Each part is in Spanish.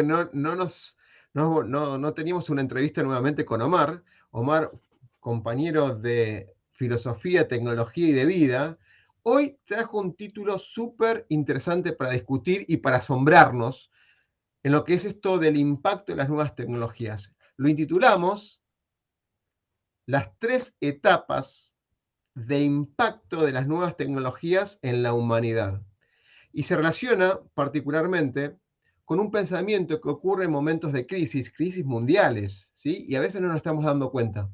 no teníamos una entrevista nuevamente con Omar. Omar, compañero de filosofía, tecnología y de vida, hoy trajo un título súper interesante para discutir y para asombrarnos en lo que es esto del impacto de las nuevas tecnologías. Lo intitulamos Las 3 etapas de impacto de las nuevas tecnologías en la humanidad. Y se relaciona particularmente con un pensamiento que ocurre en momentos de crisis mundiales, ¿sí? Y a veces no nos estamos dando cuenta.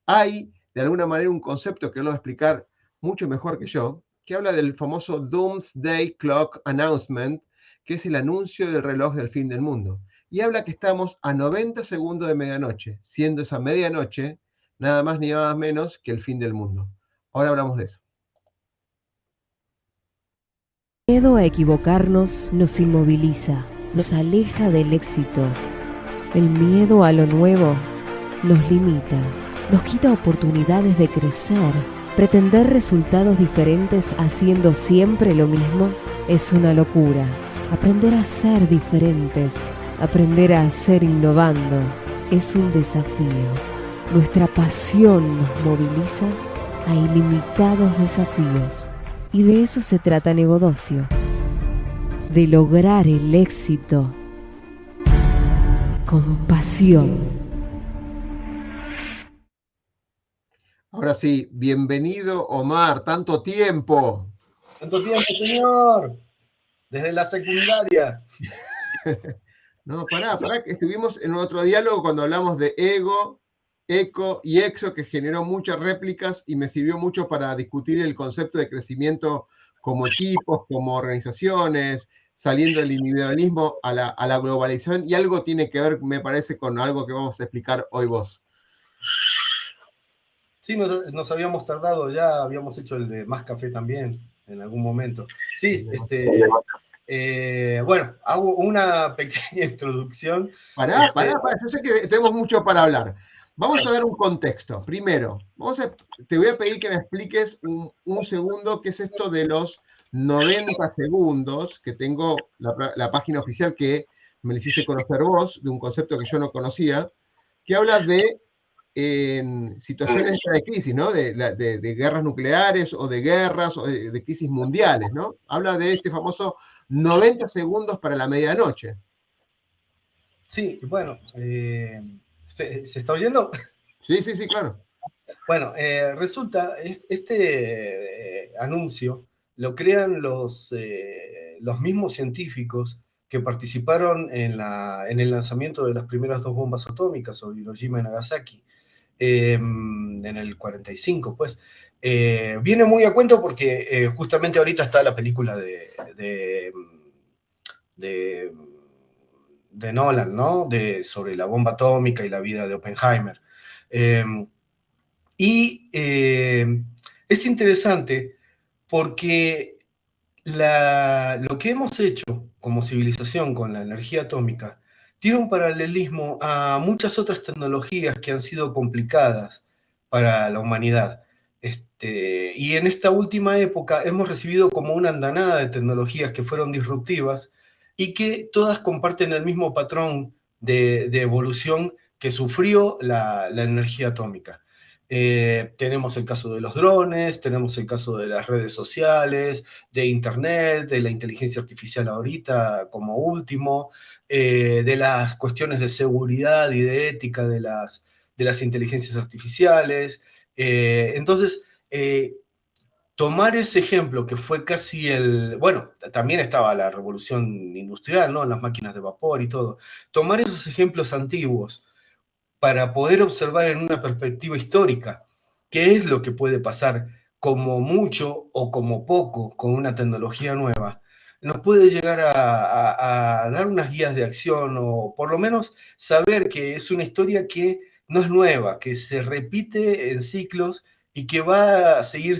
Hay, de alguna manera, un concepto que él lo va a explicar mucho mejor que yo, que habla del famoso Doomsday Clock Announcement, que es el anuncio del reloj del fin del mundo. Y habla que estamos a 90 segundos de medianoche, siendo esa medianoche nada más ni nada menos que el fin del mundo. Ahora hablamos de eso. El miedo a equivocarnos nos inmoviliza, nos aleja del éxito. El miedo a lo nuevo nos limita, nos quita oportunidades de crecer. Pretender resultados diferentes haciendo siempre lo mismo es una locura. Aprender a ser diferentes, aprender a ser innovando, es un desafío. Nuestra pasión nos moviliza a ilimitados desafíos. Y de eso se trata Negodocio, de lograr el éxito con pasión. Ahora sí, bienvenido Omar, tanto tiempo. ¿Cuánto tiempo, señor? Desde la secundaria. No, pará, que estuvimos en otro diálogo cuando hablamos de ego, eco y exo, que generó muchas réplicas y me sirvió mucho para discutir el concepto de crecimiento como equipos, como organizaciones, saliendo del individualismo a la globalización, y algo tiene que ver, me parece, con algo que vamos a explicar hoy vos. Sí, nos habíamos tardado ya, habíamos hecho el de Más Café también en algún momento. Sí, bueno, hago una pequeña introducción. Pará, yo sé que tenemos mucho para hablar. Vamos a dar un contexto. Primero, te voy a pedir que me expliques un segundo qué es esto de los 90 segundos, que tengo la página oficial que me la hiciste conocer vos, de un concepto que yo no conocía, que habla de en situaciones de crisis, ¿no? De guerras nucleares o de guerras o de crisis mundiales, ¿no? Habla de este famoso 90 segundos para la medianoche. Sí, bueno, ¿se está oyendo? Sí, claro. Bueno, resulta, este anuncio lo crean los mismos científicos que participaron en el lanzamiento de las primeras 2 bombas atómicas sobre Hiroshima y Nagasaki en el 45, pues. Viene muy a cuento porque justamente ahorita está la película de Nolan, ¿no? Sobre la bomba atómica y la vida de Oppenheimer. Es interesante porque lo que hemos hecho como civilización con la energía atómica tiene un paralelismo a muchas otras tecnologías que han sido complicadas para la humanidad. Y en esta última época hemos recibido como una andanada de tecnologías que fueron disruptivas y que todas comparten el mismo patrón de evolución que sufrió la energía atómica. Tenemos el caso de los drones, tenemos el caso de las redes sociales, de Internet, de la inteligencia artificial ahorita como último, de las cuestiones de seguridad y de ética de las inteligencias artificiales. Entonces, tomar ese ejemplo que fue casi bueno, también estaba la revolución industrial, ¿no? Las máquinas de vapor y todo. Tomar esos ejemplos antiguos para poder observar en una perspectiva histórica qué es lo que puede pasar como mucho o como poco con una tecnología nueva, nos puede llegar a dar unas guías de acción o por lo menos saber que es una historia que no es nueva, que se repite en ciclos y que va a seguir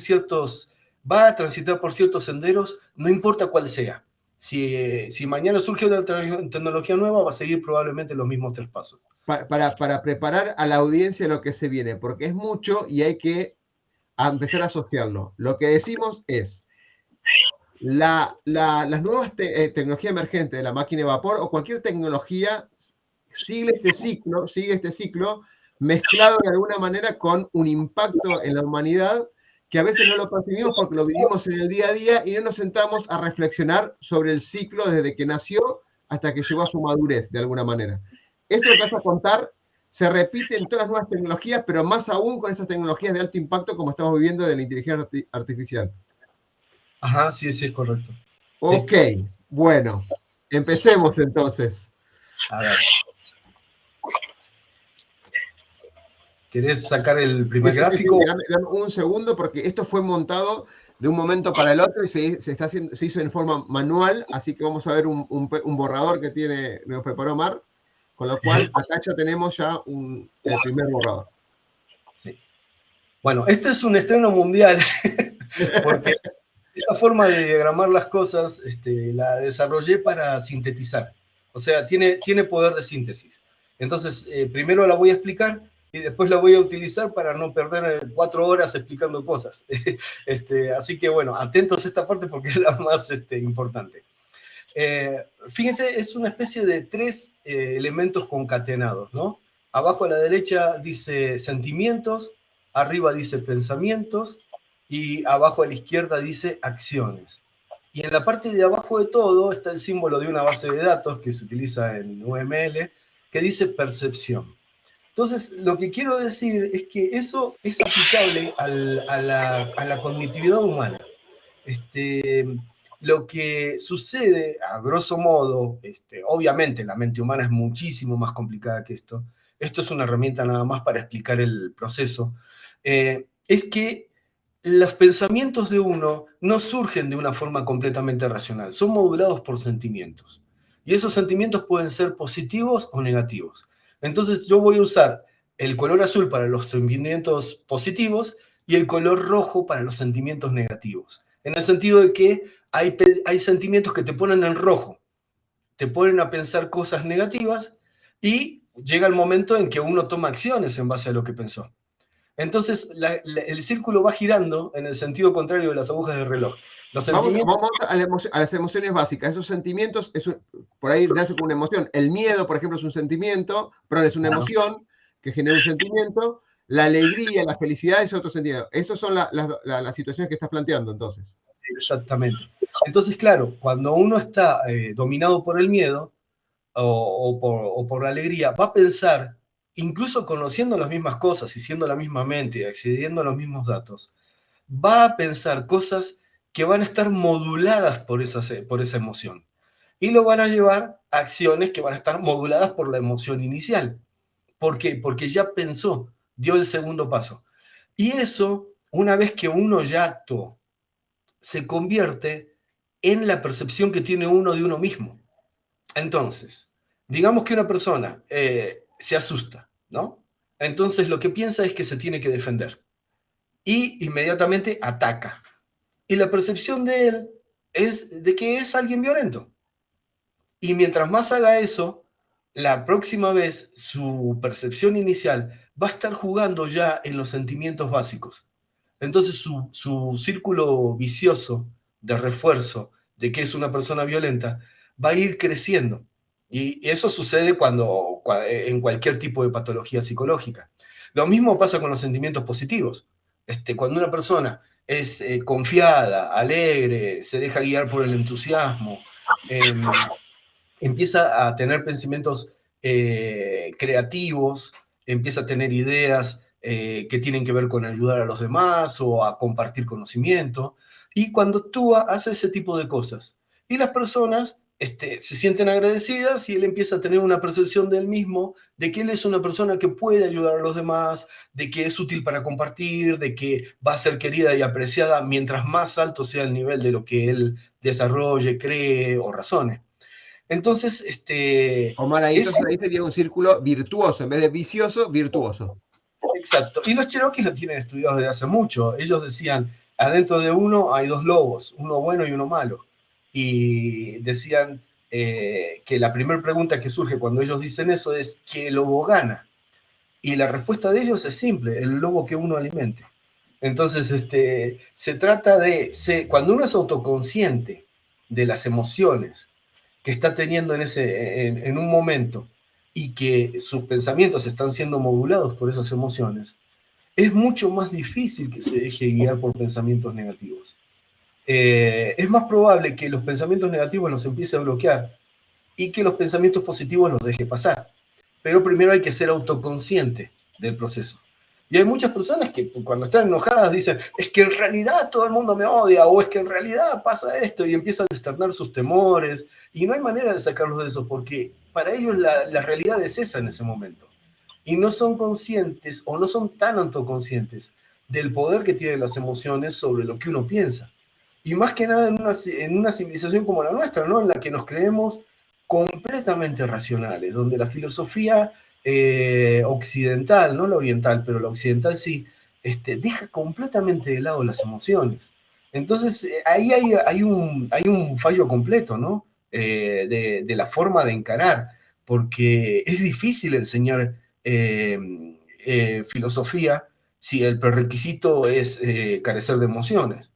va a transitar por ciertos senderos, no importa cuál sea. Si mañana surge una tecnología nueva, va a seguir probablemente los mismos 3 pasos. Para preparar a la audiencia lo que se viene, porque es mucho y hay que empezar a asociarlo. Lo que decimos es, Las nuevas tecnologías emergentes de la máquina de vapor o cualquier tecnología sigue este ciclo mezclado de alguna manera con un impacto en la humanidad que a veces no lo percibimos porque lo vivimos en el día a día y no nos sentamos a reflexionar sobre el ciclo desde que nació hasta que llegó a su madurez, de alguna manera. Esto que vas a contar se repite en todas las nuevas tecnologías, pero más aún con estas tecnologías de alto impacto como estamos viviendo de la inteligencia artificial. Ajá, sí, sí, es correcto. Ok, sí. Bueno, empecemos entonces. A ver. ¿Querés sacar el primer gráfico? Sí, dame un segundo porque esto fue montado de un momento para el otro y se hizo en forma manual, así que vamos a ver un borrador que nos preparó Mar, con lo cual acá ya tenemos ya el primer borrador. Sí. Bueno, este es un estreno mundial, porque esta forma de diagramar las cosas la desarrollé para sintetizar. O sea, tiene poder de síntesis. Entonces, primero la voy a explicar y después la voy a utilizar para no perder 4 horas explicando cosas. Así que, bueno, atentos a esta parte porque es la más importante. Fíjense, es una especie de 3 elementos concatenados, ¿no? Abajo a la derecha dice sentimientos, arriba dice pensamientos, y abajo a la izquierda dice acciones. Y en la parte de abajo de todo está el símbolo de una base de datos que se utiliza en UML, que dice percepción. Entonces, lo que quiero decir es que eso es aplicable a la cognitividad humana. Lo que sucede, a grosso modo, obviamente la mente humana es muchísimo más complicada que esto. Esto es una herramienta nada más para explicar el proceso. Es que los pensamientos de uno no surgen de una forma completamente racional, son modulados por sentimientos. Y esos sentimientos pueden ser positivos o negativos. Entonces yo voy a usar el color azul para los sentimientos positivos y el color rojo para los sentimientos negativos. En el sentido de que hay sentimientos que te ponen en rojo, te ponen a pensar cosas negativas y llega el momento en que uno toma acciones en base a lo que pensó. Entonces, el círculo va girando en el sentido contrario de las agujas del reloj. Vamos a las emociones básicas. Esos sentimientos, por ahí nace con una emoción. El miedo, por ejemplo, es un sentimiento, pero es una emoción que genera un sentimiento. La alegría, la felicidad es otro sentimiento. Esas son las situaciones que estás planteando, entonces. Exactamente. Entonces, claro, cuando uno está dominado por el miedo o por la alegría, va a pensar, incluso conociendo las mismas cosas y siendo la misma mente y accediendo a los mismos datos, va a pensar cosas que van a estar moduladas por esa emoción. Y lo van a llevar a acciones que van a estar moduladas por la emoción inicial. ¿Por qué? Porque ya pensó, dio el segundo paso. Y eso, una vez que uno ya actuó, se convierte en la percepción que tiene uno de uno mismo. Entonces, digamos que una persona se asusta, ¿no? Entonces lo que piensa es que se tiene que defender y inmediatamente ataca. Y la percepción de él es de que es alguien violento. Y mientras más haga eso, la próxima vez su percepción inicial va a estar jugando ya en los sentimientos básicos. Entonces su círculo vicioso de refuerzo de que es una persona violenta va a ir creciendo. Y eso sucede en cualquier tipo de patología psicológica. Lo mismo pasa con los sentimientos positivos. Cuando una persona es confiada, alegre, se deja guiar por el entusiasmo, empieza a tener pensamientos creativos, empieza a tener ideas que tienen que ver con ayudar a los demás o a compartir conocimiento. Y cuando actúa, hace ese tipo de cosas. Y las personas se sienten agradecidas y él empieza a tener una percepción de él mismo, de que él es una persona que puede ayudar a los demás, de que es útil para compartir, de que va a ser querida y apreciada mientras más alto sea el nivel de lo que él desarrolle, cree o razone. Entonces, Omar, ahí sería un círculo virtuoso, en vez de vicioso, virtuoso. Exacto. Y los cherokees lo tienen estudiado desde hace mucho. Ellos decían, adentro de uno hay 2 lobos, uno bueno y uno malo. Y decían que la primera pregunta que surge cuando ellos dicen eso es, ¿qué lobo gana? Y la respuesta de ellos es simple, el lobo que uno alimente. Entonces, se trata de, cuando uno es autoconsciente de las emociones que está teniendo en un momento y que sus pensamientos están siendo modulados por esas emociones, es mucho más difícil que se deje guiar por pensamientos negativos. Es más probable que los pensamientos negativos los empiece a bloquear y que los pensamientos positivos los deje pasar. Pero primero hay que ser autoconsciente del proceso. Y hay muchas personas que cuando están enojadas dicen, es que en realidad todo el mundo me odia, o es que en realidad pasa esto, y empiezan a externar sus temores, y no hay manera de sacarlos de eso, porque para ellos la realidad es esa en ese momento. Y no son conscientes, o no son tan autoconscientes, del poder que tienen las emociones sobre lo que uno piensa. Y más que nada en una civilización como la nuestra, ¿no? En la que nos creemos completamente racionales, donde la filosofía occidental, no la oriental, pero la occidental sí, deja completamente de lado las emociones. Entonces, ahí hay un fallo completo, ¿no? De la forma de encarar, porque es difícil enseñar filosofía si el prerequisito es carecer de emociones.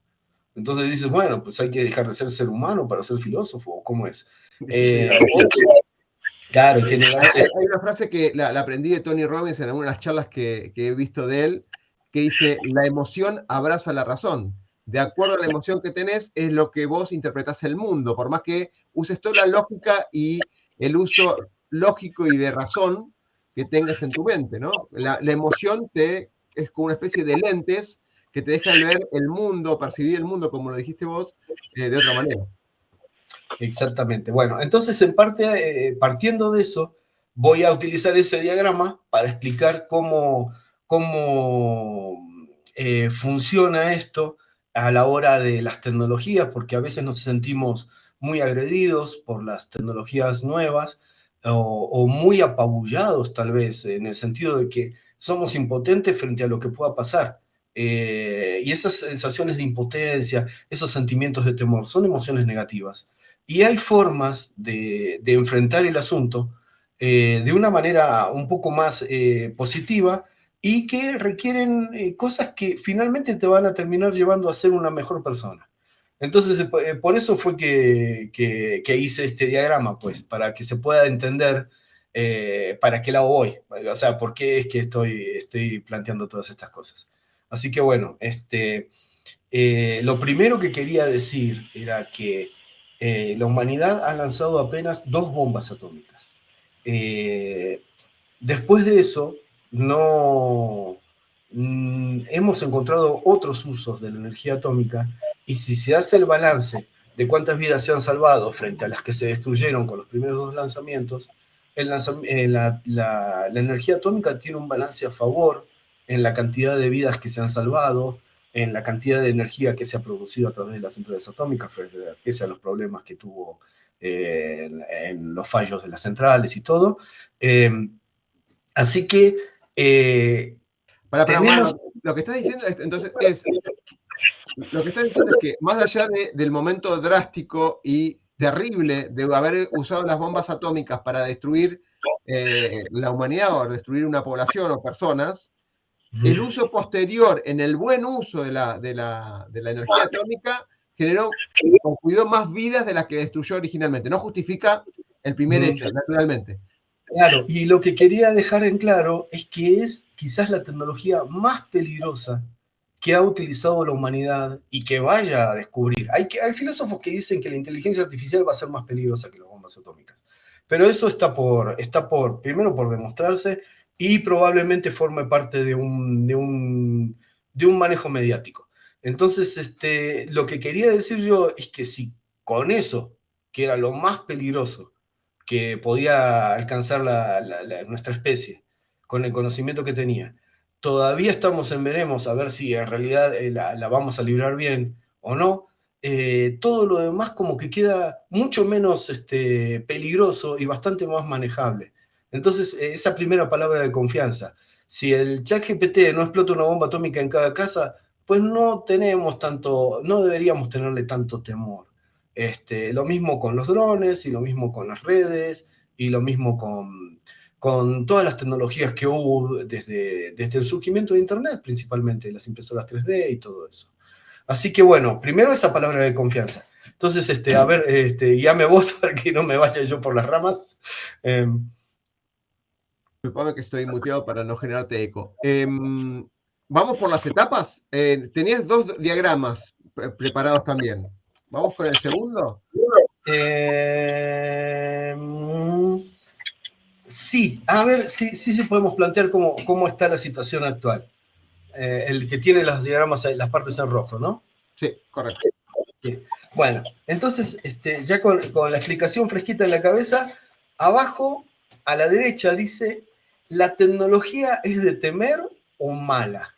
Entonces dices, bueno, pues hay que dejar de ser humano para ser filósofo, ¿cómo es? Claro, hay que negarse. Hay una frase que la aprendí de Tony Robbins en algunas charlas que he visto de él, que dice, la emoción abraza la razón. De acuerdo a la emoción que tenés, es lo que vos interpretás el mundo, por más que uses toda la lógica y el uso lógico y de razón que tengas en tu mente, ¿no? La emoción es como una especie de lentes que te dejan ver el mundo, percibir el mundo, como lo dijiste vos, de otra manera. Exactamente. Bueno, entonces en parte, partiendo de eso, voy a utilizar ese diagrama para explicar cómo funciona esto a la hora de las tecnologías, porque a veces nos sentimos muy agredidos por las tecnologías nuevas o muy apabullados tal vez, en el sentido de que somos impotentes frente a lo que pueda pasar. Y esas sensaciones de impotencia, esos sentimientos de temor, son emociones negativas. Y hay formas de enfrentar el asunto de una manera un poco más positiva y que requieren cosas que finalmente te van a terminar llevando a ser una mejor persona. Entonces, por eso fue que hice este diagrama, pues, para que se pueda entender para qué lado voy, o sea, por qué es que estoy planteando todas estas cosas. Así que bueno, lo primero que quería decir era que la humanidad ha lanzado apenas 2 bombas atómicas. Después de eso, no hemos encontrado otros usos de la energía atómica, y si se hace el balance de cuántas vidas se han salvado frente a las que se destruyeron con los primeros 2 lanzamientos, la energía atómica tiene un balance a favor en la cantidad de vidas que se han salvado, en la cantidad de energía que se ha producido a través de las centrales atómicas, pese a los problemas que tuvo en los fallos de las centrales y todo. Así que tenemos... Lo que estás diciendo entonces lo que estás diciendo es que más allá del momento drástico y terrible de haber usado las bombas atómicas para destruir la humanidad o destruir una población o personas, el uso posterior, en el buen uso de la energía atómica, generó o cuidó más vidas de las que destruyó originalmente. No justifica el primer hecho, naturalmente. Claro, y lo que quería dejar en claro es que es quizás la tecnología más peligrosa que ha utilizado la humanidad y que vaya a descubrir. Hay filósofos que dicen que la inteligencia artificial va a ser más peligrosa que las bombas atómicas, pero eso está primero por demostrarse, y probablemente forme parte de un manejo mediático. Entonces, lo que quería decir yo es que si con eso, que era lo más peligroso que podía alcanzar nuestra especie, con el conocimiento que tenía, todavía estamos en veremos a ver si en realidad la vamos a librar bien o no, todo lo demás como que queda mucho menos peligroso y bastante más manejable. Entonces, esa primera palabra de confianza, si el ChatGPT no explota una bomba atómica en cada casa, pues no deberíamos tenerle tanto temor. Lo mismo con los drones, y lo mismo con las redes, y lo mismo con todas las tecnologías que hubo desde el surgimiento de Internet, principalmente las impresoras 3D y todo eso. Así que bueno, primero esa palabra de confianza. Entonces, a ver, guíame vos para que no me vaya yo por las ramas. Disculpame que estoy muteado para no generarte eco. Vamos por las etapas. Tenías 2 diagramas preparados también. ¿Vamos con el segundo? Sí, a ver, sí podemos plantear cómo está la situación actual. El que tiene los diagramas, las partes en rojo, ¿no? Sí, correcto. Sí. Bueno, entonces, ya con la explicación fresquita en la cabeza, abajo, a la derecha, dice, la tecnología es de temer o mala.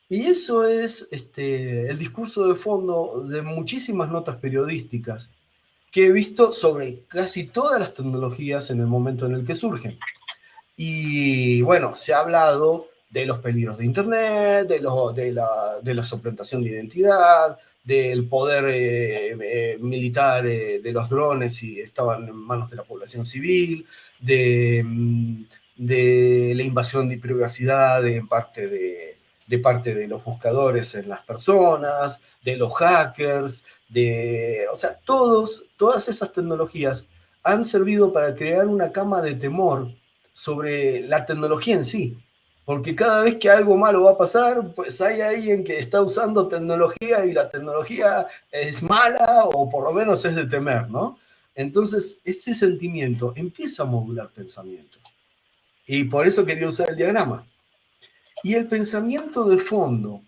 Y eso es el discurso de fondo de muchísimas notas periodísticas que he visto sobre casi todas las tecnologías en el momento en el que surgen. Y bueno, se ha hablado de los peligros de Internet, de la suplantación de identidad, del poder militar de los drones si estaban en manos de la población civil, de la invasión de privacidad en parte de parte de los buscadores en las personas, de los hackers, o sea, todas esas tecnologías han servido para crear una cama de temor sobre la tecnología en sí. Porque cada vez que algo malo va a pasar, pues hay alguien que está usando tecnología y la tecnología es mala o por lo menos es de temer, ¿no? Entonces, ese sentimiento empieza a modular pensamiento. Y por eso quería usar el diagrama. Y el pensamiento de fondo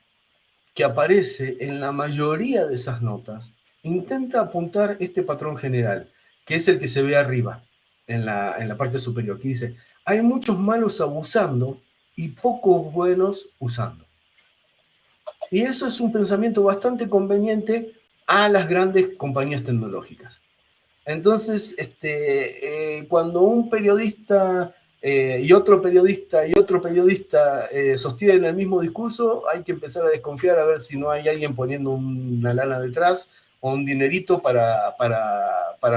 que aparece en la mayoría de esas notas intenta apuntar este patrón general, que es el que se ve arriba, en la parte superior, que dice, hay muchos malos abusando y pocos buenos usando. Y eso es un pensamiento bastante conveniente a las grandes compañías tecnológicas. Entonces, cuando un periodista y otro periodista sostienen el mismo discurso, hay que empezar a desconfiar a ver si no hay alguien poniendo una lana detrás o un dinerito para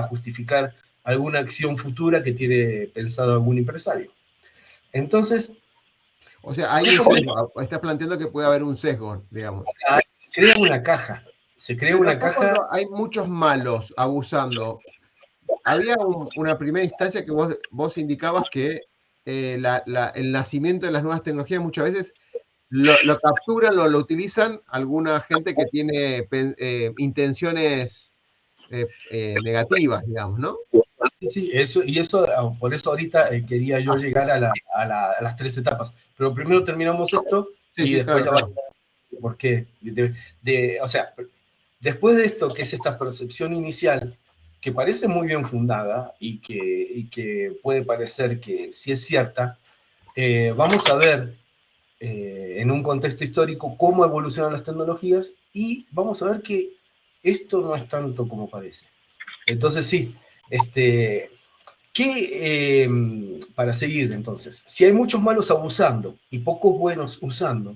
justificar alguna acción futura que tiene pensado algún empresario. Entonces, o sea, hay un sesgo. Estás planteando que puede haber un sesgo, digamos. se crea una caja. Se crea Pero una acá caja. cuando hay muchos malos abusando, había una primera instancia que vos indicabas que el nacimiento de las nuevas tecnologías muchas veces lo capturan, lo utilizan alguna gente que tiene intenciones negativas, digamos, ¿no? Sí, por eso ahorita quería yo llegar a las 3 etapas. Pero primero terminamos esto y Sí, después claro, ya claro. ¿Por qué? O sea, después de esto, que es esta percepción inicial, que parece muy bien fundada y que puede parecer que sí es cierta, vamos a ver en un contexto histórico cómo evolucionan las tecnologías y vamos a ver que esto no es tanto como parece. Entonces sí, para seguir entonces, si hay muchos malos abusando y pocos buenos usando,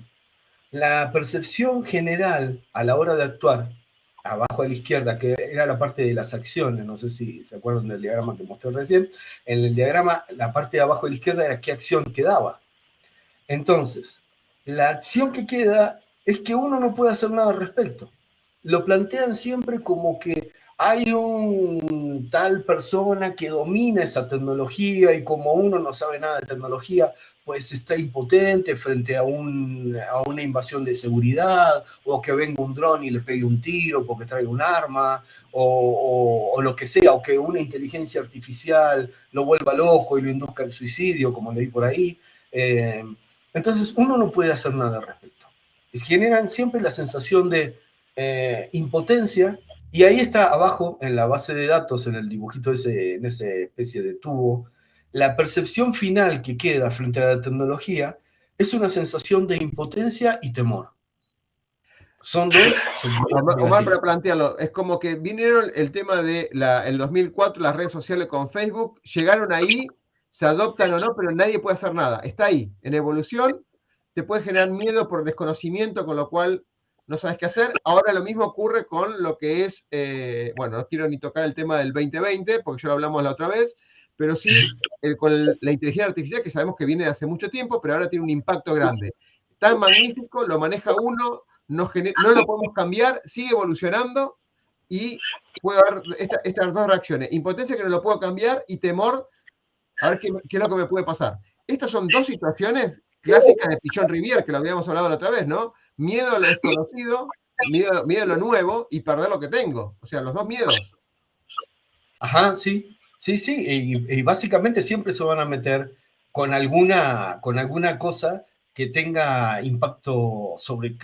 la percepción general a la hora de actuar, abajo a la izquierda, que era la parte de las acciones, no sé si se acuerdan del diagrama que mostré recién, en el diagrama la parte de abajo a la izquierda era qué acción quedaba. Entonces, la acción que queda es que uno no puede hacer nada al respecto. Lo plantean siempre como que hay un tal persona que domina esa tecnología y como uno no sabe nada de tecnología, pues está impotente frente a una invasión de seguridad o que venga un dron y le pegue un tiro porque trae un arma o lo que sea, o que una inteligencia artificial lo vuelva loco y lo induzca al suicidio, como leí por ahí. Entonces uno no puede hacer nada al respecto. Generan siempre la sensación de impotencia y ahí está abajo en la base de datos, en el dibujito ese, en esa especie de tubo, la percepción final que queda frente a la tecnología es una sensación de impotencia y temor. Son dos sentimientos Omar, negativos. para plantearlo, es como que vinieron el tema de el 2004, las redes sociales con Facebook, llegaron ahí, se adoptan o no, pero nadie puede hacer nada. Está ahí, en evolución, te puede generar miedo por desconocimiento, con lo cual no sabes qué hacer. Ahora lo mismo ocurre con lo que es, bueno, no quiero ni tocar el tema del 2020, porque ya lo hablamos la otra vez, pero sí con la inteligencia artificial, que sabemos que viene de hace mucho tiempo, pero ahora tiene un impacto grande. Tan magnífico, lo maneja uno, no lo podemos cambiar, sigue evolucionando y puede haber estas dos reacciones. Impotencia que no lo puedo cambiar y temor a ver qué es lo que me puede pasar. Estas son dos situaciones clásicas de Pichon Rivière, que lo habíamos hablado la otra vez, ¿no? Miedo a lo desconocido, miedo a lo nuevo y perder lo que tengo. O sea, los dos miedos. Ajá, sí, sí, sí, y básicamente siempre se van a meter con alguna cosa que tenga impacto sobre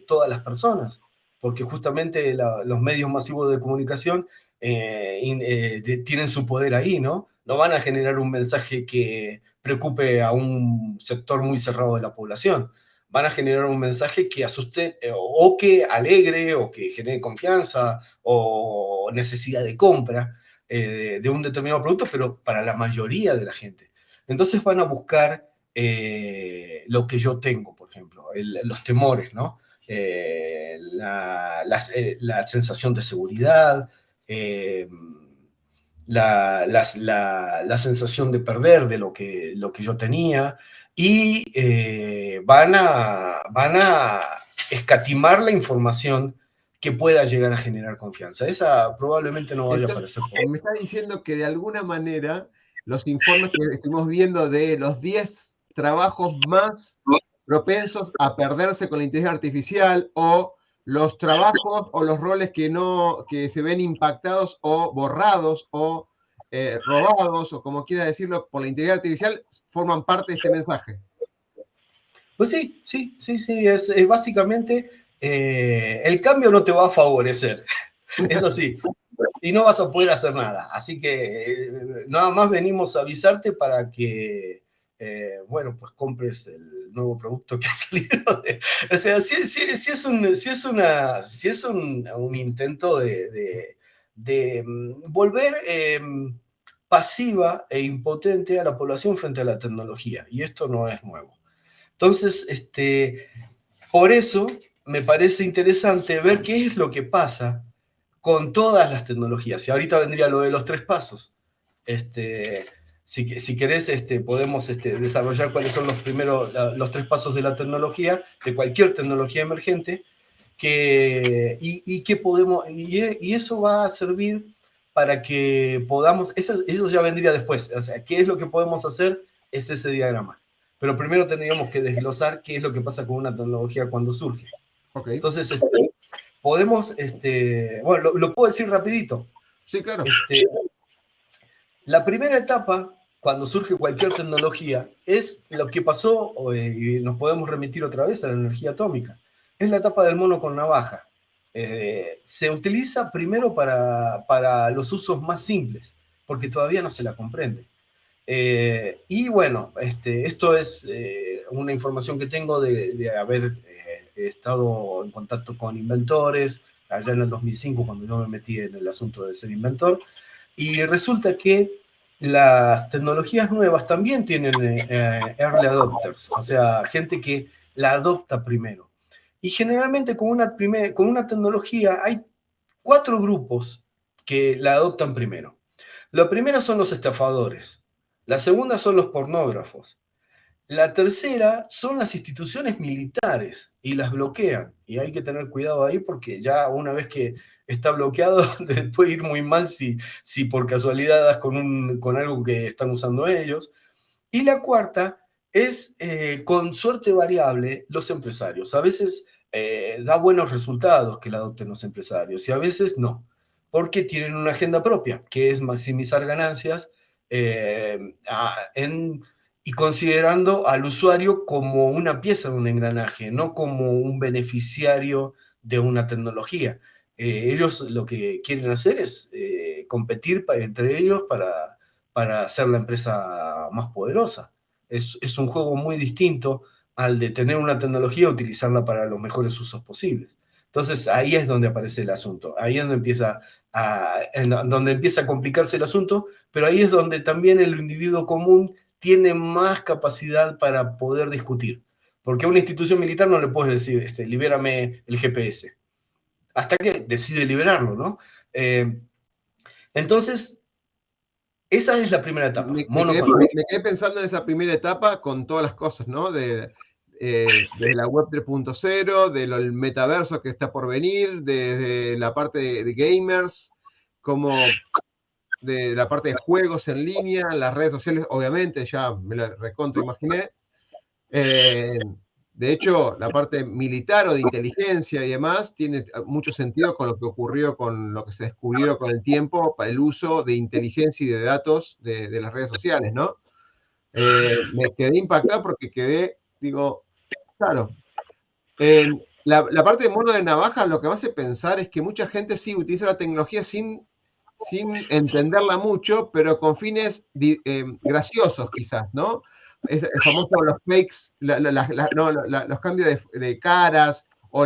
todas las personas, porque justamente los medios masivos de comunicación tienen su poder ahí, ¿no? No van a generar un mensaje que preocupe a un sector muy cerrado de la población. Van a generar un mensaje que asuste o que alegre o que genere confianza o necesidad de compra de un determinado producto, pero para la mayoría de la gente. Entonces van a buscar lo que yo tengo, por ejemplo, los temores, ¿no? La sensación de seguridad, la sensación de perder de lo que yo tenía, y van a escatimar la información que pueda llegar a generar confianza. Esa probablemente no vaya a Entonces, aparecer por... me está diciendo que de alguna manera los informes que estuvimos viendo de los 10 trabajos más propensos a perderse con la inteligencia artificial, o los trabajos o los roles que se ven impactados o borrados o robados, o como quiera decirlo, por la inteligencia artificial, forman parte de este mensaje. Pues sí, sí, sí, sí, es básicamente el cambio no te va a favorecer, eso sí, y no vas a poder hacer nada. Así que nada más venimos a avisarte para que, bueno, pues compres el nuevo producto que ha salido. O sea, si es un intento de volver pasiva e impotente a la población frente a la tecnología, y esto no es nuevo. Entonces, por eso me parece interesante ver qué es lo que pasa con todas las tecnologías. Y ahorita vendría lo de los 3 pasos. Si querés, podemos desarrollar cuáles son los 3 pasos de la tecnología, de cualquier tecnología emergente, y eso va a servir para que podamos, eso ya vendría después. O sea, ¿qué es lo que podemos hacer? Es ese diagrama. Pero primero tendríamos que desglosar qué es lo que pasa con una tecnología cuando surge. Okay. Entonces, podemos, bueno, lo puedo decir rapidito. Sí, claro. La primera etapa, cuando surge cualquier tecnología, es lo que pasó, y nos podemos remitir otra vez a la energía atómica. Es la etapa del mono con navaja. Se utiliza primero para los usos más simples, porque todavía no se la comprende. Y bueno, esto es una información que tengo de haber estado en contacto con inventores allá en el 2005, cuando yo me metí en el asunto de ser inventor, y resulta que las tecnologías nuevas también tienen early adopters, o sea, gente que la adopta primero. Y generalmente con una tecnología hay 4 grupos que la adoptan primero. La primera son los estafadores. La segunda son los pornógrafos. La tercera son las instituciones militares y las bloquean. Y hay que tener cuidado ahí, porque ya una vez que está bloqueado puede ir muy mal si por casualidad das con algo que están usando ellos. Y la cuarta es, con suerte variable, los empresarios. A veces da buenos resultados que la adopten los empresarios y a veces no, porque tienen una agenda propia, que es maximizar ganancias y considerando al usuario como una pieza de un engranaje, no como un beneficiario de una tecnología. Ellos lo que quieren hacer es competir entre ellos para ser la empresa más poderosa. Es un juego muy distinto al de tener una tecnología y utilizarla para los mejores usos posibles. Entonces ahí es donde aparece el asunto, ahí es donde empieza a complicarse el asunto, pero ahí es donde también el individuo común tiene más capacidad para poder discutir. Porque a una institución militar no le puedes decir, libérame el GPS, hasta que decide liberarlo, ¿no? Entonces, Esa es la primera etapa. Me quedé pensando en esa primera etapa con todas las cosas, ¿no? De la web 3.0, del metaverso que está por venir, de la parte de gamers, como de la parte de juegos en línea, las redes sociales, obviamente, ya me la recontra imaginé. De hecho, la parte militar o de inteligencia y demás tiene mucho sentido con lo que ocurrió, con lo que se descubrió con el tiempo para el uso de inteligencia y de datos de las redes sociales, ¿no? Me quedé impactado porque digo, claro, la parte de mono de navaja lo que me hace pensar es que mucha gente sí utiliza la tecnología sin entenderla mucho, pero con fines graciosos quizás, ¿no? Es el famoso los fakes, los cambios de caras o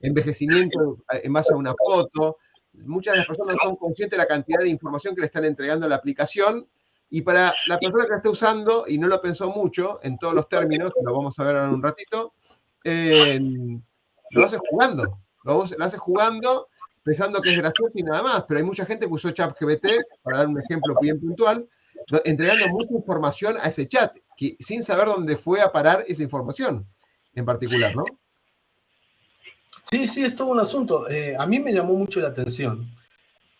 envejecimiento en base a una foto. Muchas de las personas no son conscientes de la cantidad de información que le están entregando a la aplicación, y para la persona que la está usando y no lo pensó mucho en todos los términos, lo vamos a ver ahora en un ratito, lo hace jugando. Lo hace jugando pensando que es gracioso y nada más, pero hay mucha gente que usó ChatGPT, para dar un ejemplo bien puntual, entregando mucha información a ese chat, sin saber dónde fue a parar esa información en particular, ¿no? Sí, sí, es todo un asunto. A mí me llamó mucho la atención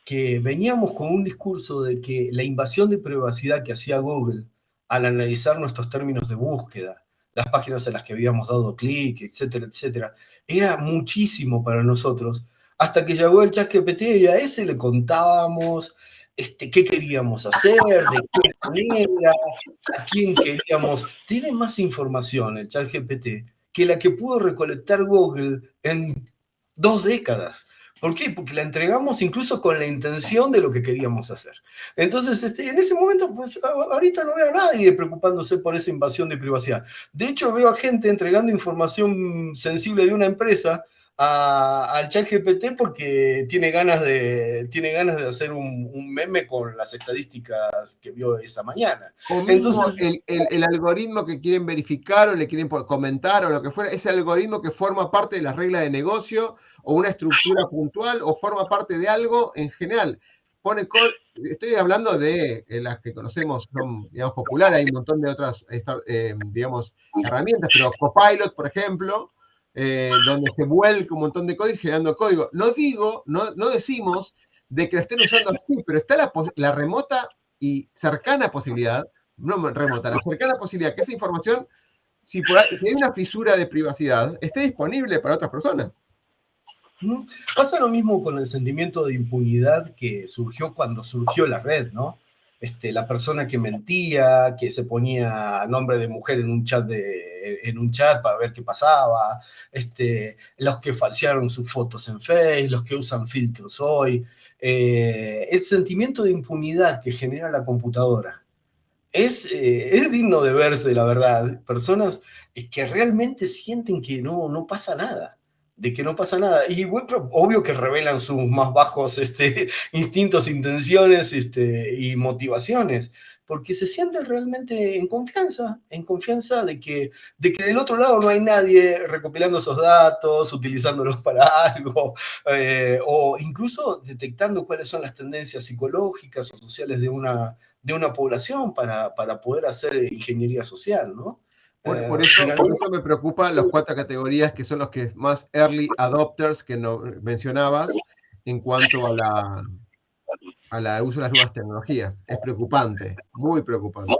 que veníamos con un discurso de que la invasión de privacidad que hacía Google al analizar nuestros términos de búsqueda, las páginas en las que habíamos dado clic, etcétera, etcétera, era muchísimo para nosotros, hasta que llegó el ChatGPT y a ese le contábamos qué queríamos hacer, de qué manera, a quién queríamos. Tiene más información el ChatGPT que la que pudo recolectar Google en 2 décadas. ¿Por qué? Porque la entregamos incluso con la intención de lo que queríamos hacer. Entonces, en ese momento, pues ahorita no veo a nadie preocupándose por esa invasión de privacidad. De hecho, veo a gente entregando información sensible de una empresa al ChatGPT porque tiene ganas de hacer un meme con las estadísticas que vio esa mañana. O mismo entonces, el algoritmo que quieren verificar o le quieren comentar o lo que fuera, ese algoritmo que forma parte de las reglas de negocio o una estructura puntual o forma parte de algo en general. Estoy hablando de las que conocemos, son, digamos, populares, hay un montón de otras, digamos, herramientas, pero Copilot, por ejemplo, donde se vuelca un montón de código generando código. No decimos de que lo estén usando así, pero está la remota y cercana posibilidad, no remota, la cercana posibilidad que esa información, si hay una fisura de privacidad, esté disponible para otras personas. Pasa lo mismo con el sentimiento de impunidad que surgió cuando surgió la red, ¿no? La persona que mentía, que se ponía nombre de mujer en un chat para ver qué pasaba, los que falsearon sus fotos en Facebook, los que usan filtros hoy, el sentimiento de impunidad que genera la computadora. Es digno de verse, la verdad. Personas que realmente sienten que no pasa nada, de que no pasa nada. Y bueno, obvio que revelan sus más bajos instintos, intenciones y motivaciones, porque se sienten realmente en confianza de que del otro lado no hay nadie recopilando esos datos, utilizándolos para algo, o incluso detectando cuáles son las tendencias psicológicas o sociales de una población para poder hacer ingeniería social, ¿no? Por eso me preocupan las 4 categorías que son los que más early adopters que mencionabas en cuanto a la uso de las nuevas tecnologías. Es preocupante, muy preocupante.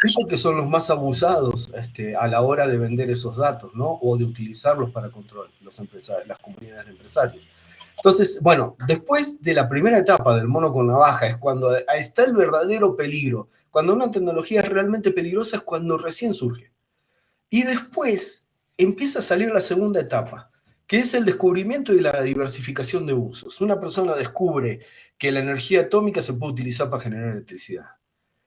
Sí, porque son los más abusados a la hora de vender esos datos, ¿no? O de utilizarlos para control, las comunidades de empresarios. Entonces, bueno, después de la primera etapa del mono con navaja es cuando está el verdadero peligro. Cuando una tecnología es realmente peligrosa es cuando recién surge. Y después empieza a salir la segunda etapa, que es el descubrimiento y la diversificación de usos. Una persona descubre que la energía atómica se puede utilizar para generar electricidad.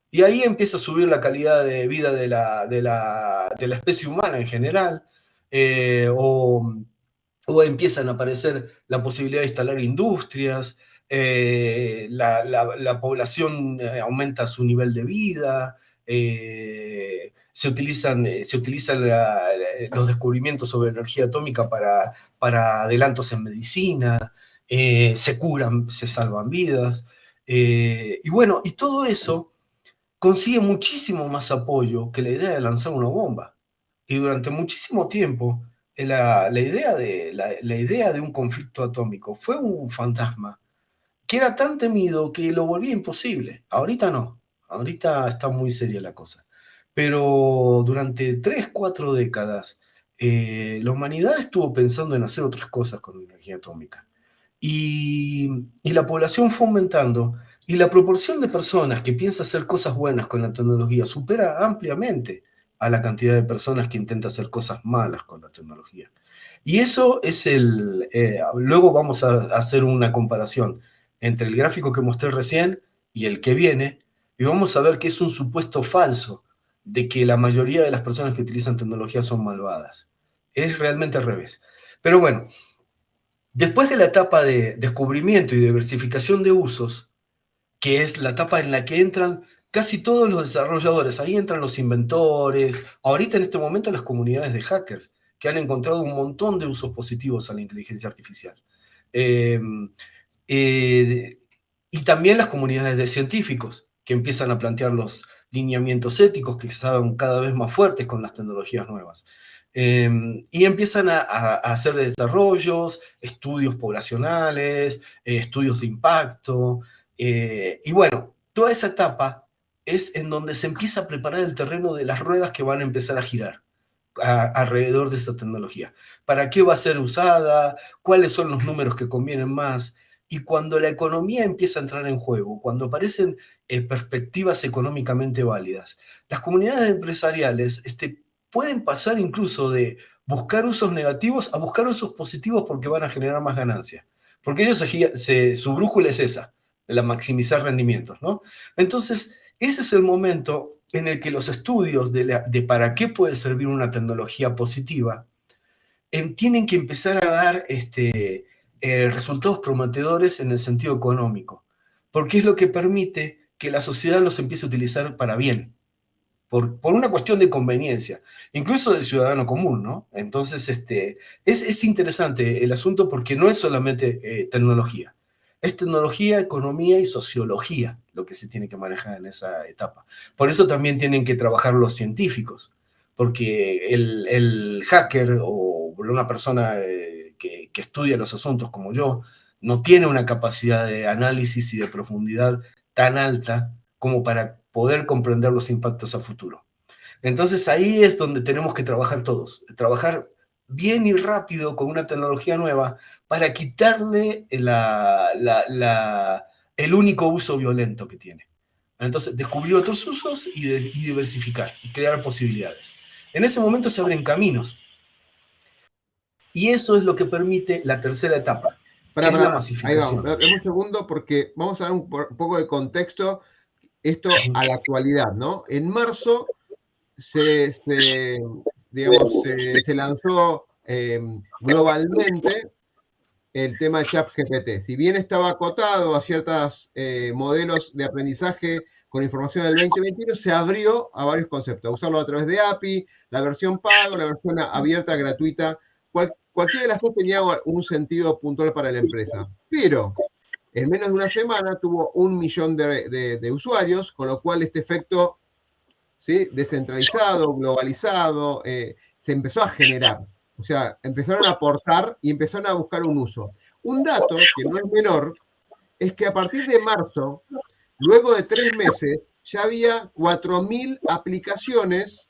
Y ahí empieza a subir la calidad de vida de la especie humana en general, o empiezan a aparecer la posibilidad de instalar industrias, la población aumenta su nivel de vida, se utilizan los descubrimientos sobre energía atómica para adelantos en medicina, se curan, se salvan vidas. Y bueno, y todo eso consigue muchísimo más apoyo que la idea de lanzar una bomba. Y durante muchísimo tiempo, la idea de un conflicto atómico fue un fantasma que era tan temido que lo volvía imposible. Ahorita no, ahorita está muy seria la cosa. Pero durante 3, 4 décadas, la humanidad estuvo pensando en hacer otras cosas con energía atómica. Y la población fue aumentando, y la proporción de personas que piensa hacer cosas buenas con la tecnología supera ampliamente a la cantidad de personas que intenta hacer cosas malas con la tecnología. Y eso es luego vamos a hacer una comparación entre el gráfico que mostré recién y el que viene, y vamos a ver que es un supuesto falso de que la mayoría de las personas que utilizan tecnología son malvadas. Es realmente al revés. Pero bueno, después de la etapa de descubrimiento y diversificación de usos, que es la etapa en la que entran casi todos los desarrolladores, ahí entran los inventores, ahorita en este momento las comunidades de hackers, que han encontrado un montón de usos positivos a la inteligencia artificial. Eh, eh, y también las comunidades de científicos, que empiezan a plantear los lineamientos éticos que se hagan cada vez más fuertes con las tecnologías nuevas. Y empiezan a hacer desarrollos, estudios poblacionales, estudios de impacto, y bueno, toda esa etapa es en donde se empieza a preparar el terreno de las ruedas que van a empezar a girar alrededor de esta tecnología. ¿Para qué va a ser usada? ¿Cuáles son los números que convienen más? Y cuando la economía empieza a entrar en juego, cuando aparecen perspectivas económicamente válidas, las comunidades empresariales pueden pasar incluso de buscar usos negativos a buscar usos positivos porque van a generar más ganancias. Porque ellos su brújula es esa, la maximizar rendimientos, ¿no? Entonces, ese es el momento en el que los estudios de para qué puede servir una tecnología positiva tienen que empezar a dar resultados prometedores en el sentido económico, porque es lo que permite que la sociedad los empiece a utilizar para bien, por una cuestión de conveniencia, incluso del ciudadano común, ¿no? Entonces, es interesante el asunto porque no es solamente tecnología, es tecnología, economía y sociología lo que se tiene que manejar en esa etapa. Por eso también tienen que trabajar los científicos, porque el hacker o una persona que estudia los asuntos como yo, no tiene una capacidad de análisis y de profundidad tan alta como para poder comprender los impactos a futuro. Entonces ahí es donde tenemos que trabajar todos, trabajar bien y rápido con una tecnología nueva para quitarle el único uso violento que tiene. Entonces, descubrir otros usos y diversificar y crear posibilidades. En ese momento se abren caminos. Y eso es lo que permite la tercera etapa, que es la Ahí vamos. masificación. Dame un segundo porque vamos a dar un poco de contexto esto a la actualidad, ¿no? En marzo digamos, se lanzó globalmente el tema de ChatGPT. Si bien estaba acotado a ciertos modelos de aprendizaje con información del 2021, se abrió a varios conceptos. Usarlo a través de API, la versión pago, la versión abierta, gratuita. Cualquiera de las dos tenía un sentido puntual para la empresa. Pero en menos de una semana tuvo 1 millón de usuarios, con lo cual este efecto, ¿sí?, descentralizado, globalizado, se empezó a generar. O sea, empezaron a aportar y empezaron a buscar un uso. Un dato que no es menor es que a partir de marzo, luego de 3 meses, ya había 4.000 aplicaciones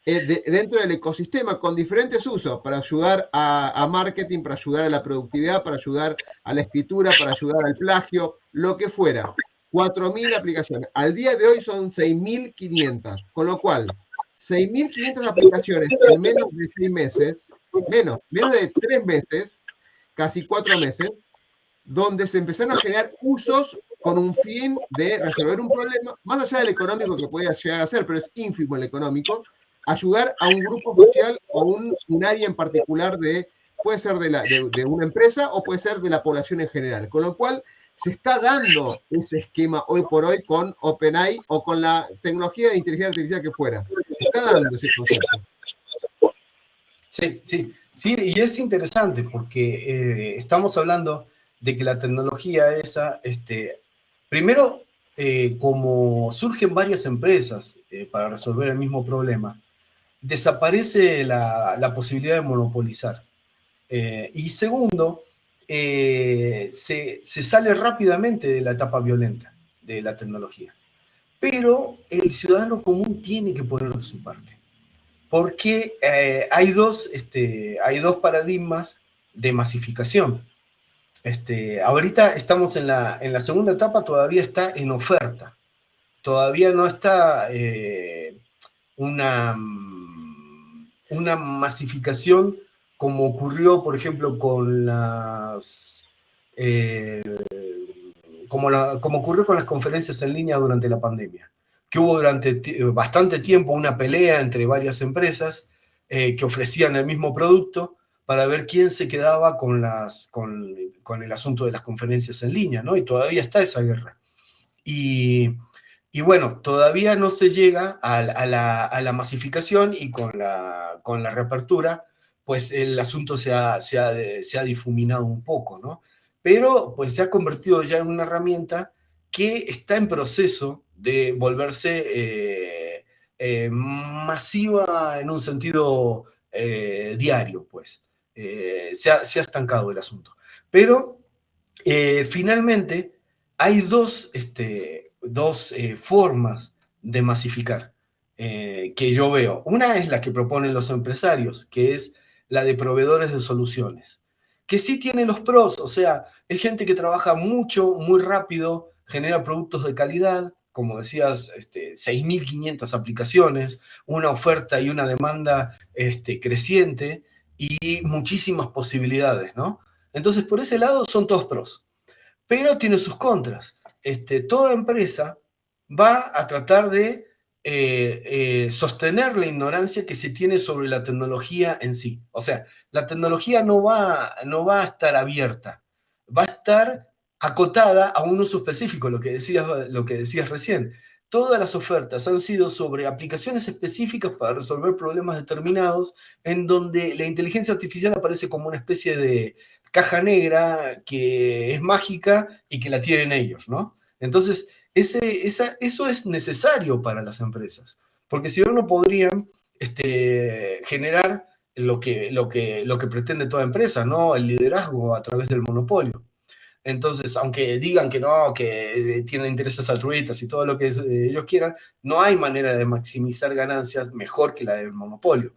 dentro del ecosistema con diferentes usos para ayudar a marketing, para ayudar a la productividad, para ayudar a la escritura, para ayudar al plagio, lo que fuera. 4.000 aplicaciones. Al día de hoy son 6.500, con lo cual 6.500 aplicaciones en menos de 6 meses, menos de 3 meses, casi 4 meses, donde se empezaron a generar usos con un fin de resolver un problema, más allá del económico que puede llegar a ser, pero es ínfimo el económico, ayudar a un grupo social o un área en particular puede ser de una empresa o puede ser de la población en general. Con lo cual, se está dando ese esquema hoy por hoy con OpenAI o con la tecnología de inteligencia artificial que fuera. Se está dando ese concepto. Sí, y es interesante porque estamos hablando de que la tecnología esa Primero, como surgen varias empresas para resolver el mismo problema, desaparece la posibilidad de monopolizar. Y segundo, se sale rápidamente de la etapa violenta de la tecnología. Pero el ciudadano común tiene que poner de su parte, porque hay dos paradigmas de masificación. Ahorita estamos en la segunda etapa, todavía está en oferta, todavía no está una masificación como ocurrió, por ejemplo, con como ocurrió con las conferencias en línea durante la pandemia, que hubo durante bastante tiempo una pelea entre varias empresas que ofrecían el mismo producto para ver quién se quedaba con el asunto de las conferencias en línea, ¿no? Y todavía está esa guerra. Y bueno, todavía no se llega a la masificación, y con la reapertura, pues el asunto se ha difuminado un poco, ¿no? Pero pues se ha convertido ya en una herramienta que está en proceso de volverse masiva en un sentido diario, pues. Se ha estancado el asunto. Pero finalmente hay dos formas de masificar que yo veo. Una es la que proponen los empresarios, que es la de proveedores de soluciones, que sí tiene los pros, o sea, es gente que trabaja mucho, muy rápido, genera productos de calidad, como decías, 6.500 aplicaciones, una oferta y una demanda creciente y muchísimas posibilidades, ¿no? Entonces, por ese lado son todos pros, pero tiene sus contras. Toda empresa va a tratar de sostener la ignorancia que se tiene sobre la tecnología en sí. O sea, la tecnología no va a estar abierta, va a estar acotada a un uso específico, lo que decías recién. Todas las ofertas han sido sobre aplicaciones específicas para resolver problemas determinados, en donde la inteligencia artificial aparece como una especie de caja negra que es mágica y que la tienen ellos, ¿no? Entonces, eso es necesario para las empresas, porque si no, no podrían generar lo que pretende toda empresa, ¿no? El liderazgo a través del monopolio. Entonces, aunque digan que no, que tienen intereses altruistas y todo lo que ellos quieran, no hay manera de maximizar ganancias mejor que la del monopolio.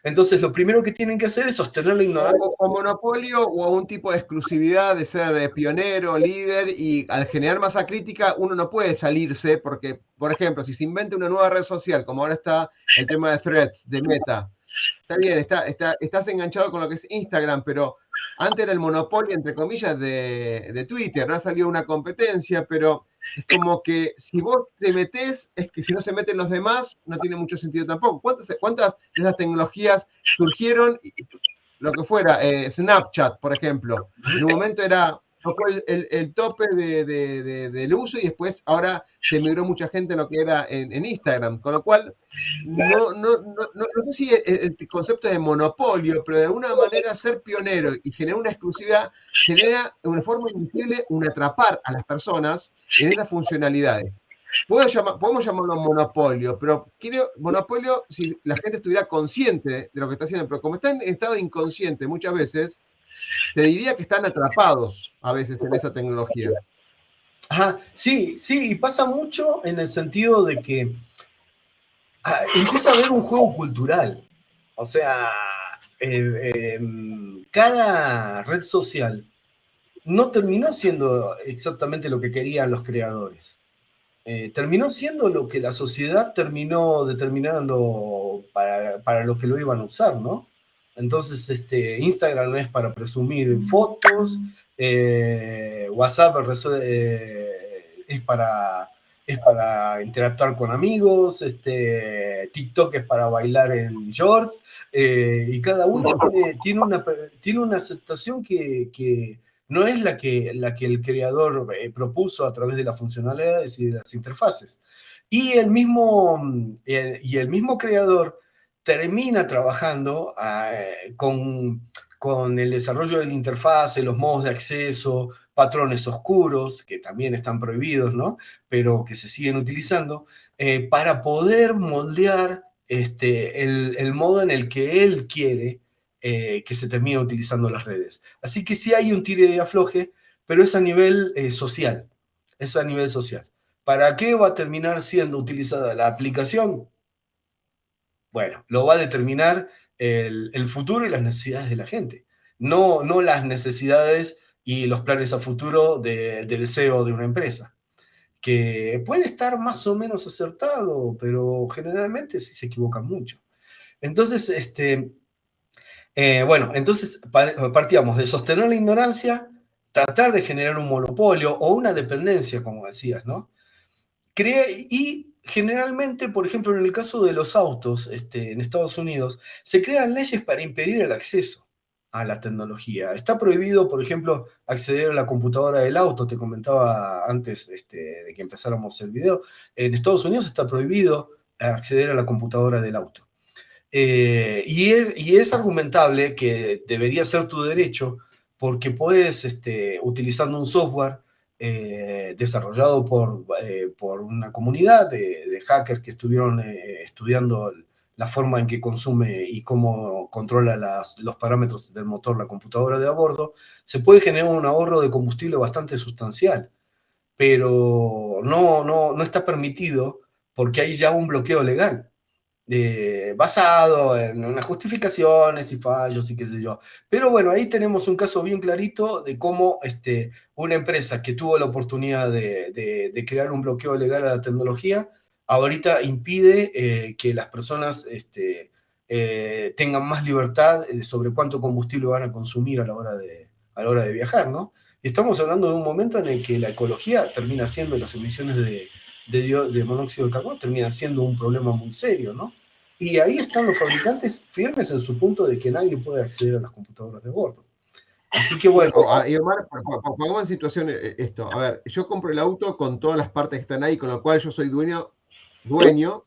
Entonces, lo primero que tienen que hacer es sostener la ignorancia. O monopolio o un tipo de exclusividad de ser pionero, líder, y al generar masa crítica uno no puede salirse porque, por ejemplo, si se inventa una nueva red social, como ahora está el tema de Threads, de Meta, está bien, estás enganchado con lo que es Instagram, pero antes era el monopolio, entre comillas, de Twitter, no ha salido una competencia, pero es como que si vos te metés, es que si no se meten los demás, no tiene mucho sentido tampoco. ¿Cuántas de esas tecnologías surgieron? Lo que fuera, Snapchat, por ejemplo, en un momento tocó el tope del uso, y después ahora se migró mucha gente en lo que era en Instagram, con lo cual no sé si el concepto de monopolio, pero de alguna manera ser pionero y generar una exclusividad genera una forma invisible un atrapar a las personas en esas funcionalidades. Podemos llamarlo monopolio, pero quiero monopolio si la gente estuviera consciente de lo que está haciendo, pero como está en estado inconsciente muchas veces, te diría que están atrapados a veces en esa tecnología. Ajá, sí, y pasa mucho en el sentido de que empieza a haber un juego cultural. O sea, cada red social no terminó siendo exactamente lo que querían los creadores. Terminó siendo lo que la sociedad terminó determinando para lo que lo iban a usar, ¿no? Entonces, Instagram no es para presumir fotos, WhatsApp es para interactuar con amigos, TikTok es para bailar en shorts, y cada uno tiene una aceptación que no es la que el creador propuso a través de las funcionalidades y de las interfaces. Y el mismo creador termina trabajando con el desarrollo de la interfaz, los modos de acceso, patrones oscuros, que también están prohibidos, ¿no? Pero que se siguen utilizando, para poder moldear el modo en el que él quiere que se termine utilizando las redes. Así que sí hay un tire y afloje, pero es a nivel social. Es a nivel social. ¿Para qué va a terminar siendo utilizada la aplicación? Bueno, lo va a determinar el futuro y las necesidades de la gente. No las necesidades y los planes a futuro del CEO de una empresa, que puede estar más o menos acertado, pero generalmente sí se equivocan mucho. Entonces, bueno, entonces partíamos de sostener la ignorancia, tratar de generar un monopolio o una dependencia, como decías, ¿no? Y generalmente, por ejemplo, en el caso de los autos en Estados Unidos, se crean leyes para impedir el acceso a la tecnología. Está prohibido, por ejemplo, acceder a la computadora del auto, te comentaba antes de que empezáramos el video. En Estados Unidos está prohibido acceder a la computadora del auto. Y es argumentable que debería ser tu derecho porque puedes, utilizando un software desarrollado por una comunidad de hackers que estuvieron estudiando la forma en que consume y cómo controla los parámetros del motor la computadora de a bordo, se puede generar un ahorro de combustible bastante sustancial, pero no está permitido porque hay ya un bloqueo legal basado en unas justificaciones y fallos y qué sé yo. Pero bueno, ahí tenemos un caso bien clarito de cómo una empresa que tuvo la oportunidad de crear un bloqueo legal a la tecnología, ahorita impide que las personas tengan más libertad sobre cuánto combustible van a consumir a la hora de viajar, ¿no? Y estamos hablando de un momento en el que la ecología termina siendo, las emisiones de monóxido de carbono terminan siendo un problema muy serio, ¿no? Y ahí están los fabricantes firmes en su punto de que nadie puede acceder a las computadoras de bordo. Así que bueno. Y Omar, pongamos en situación esto. A ver, yo compro el auto con todas las partes que están ahí, con lo cual yo soy dueño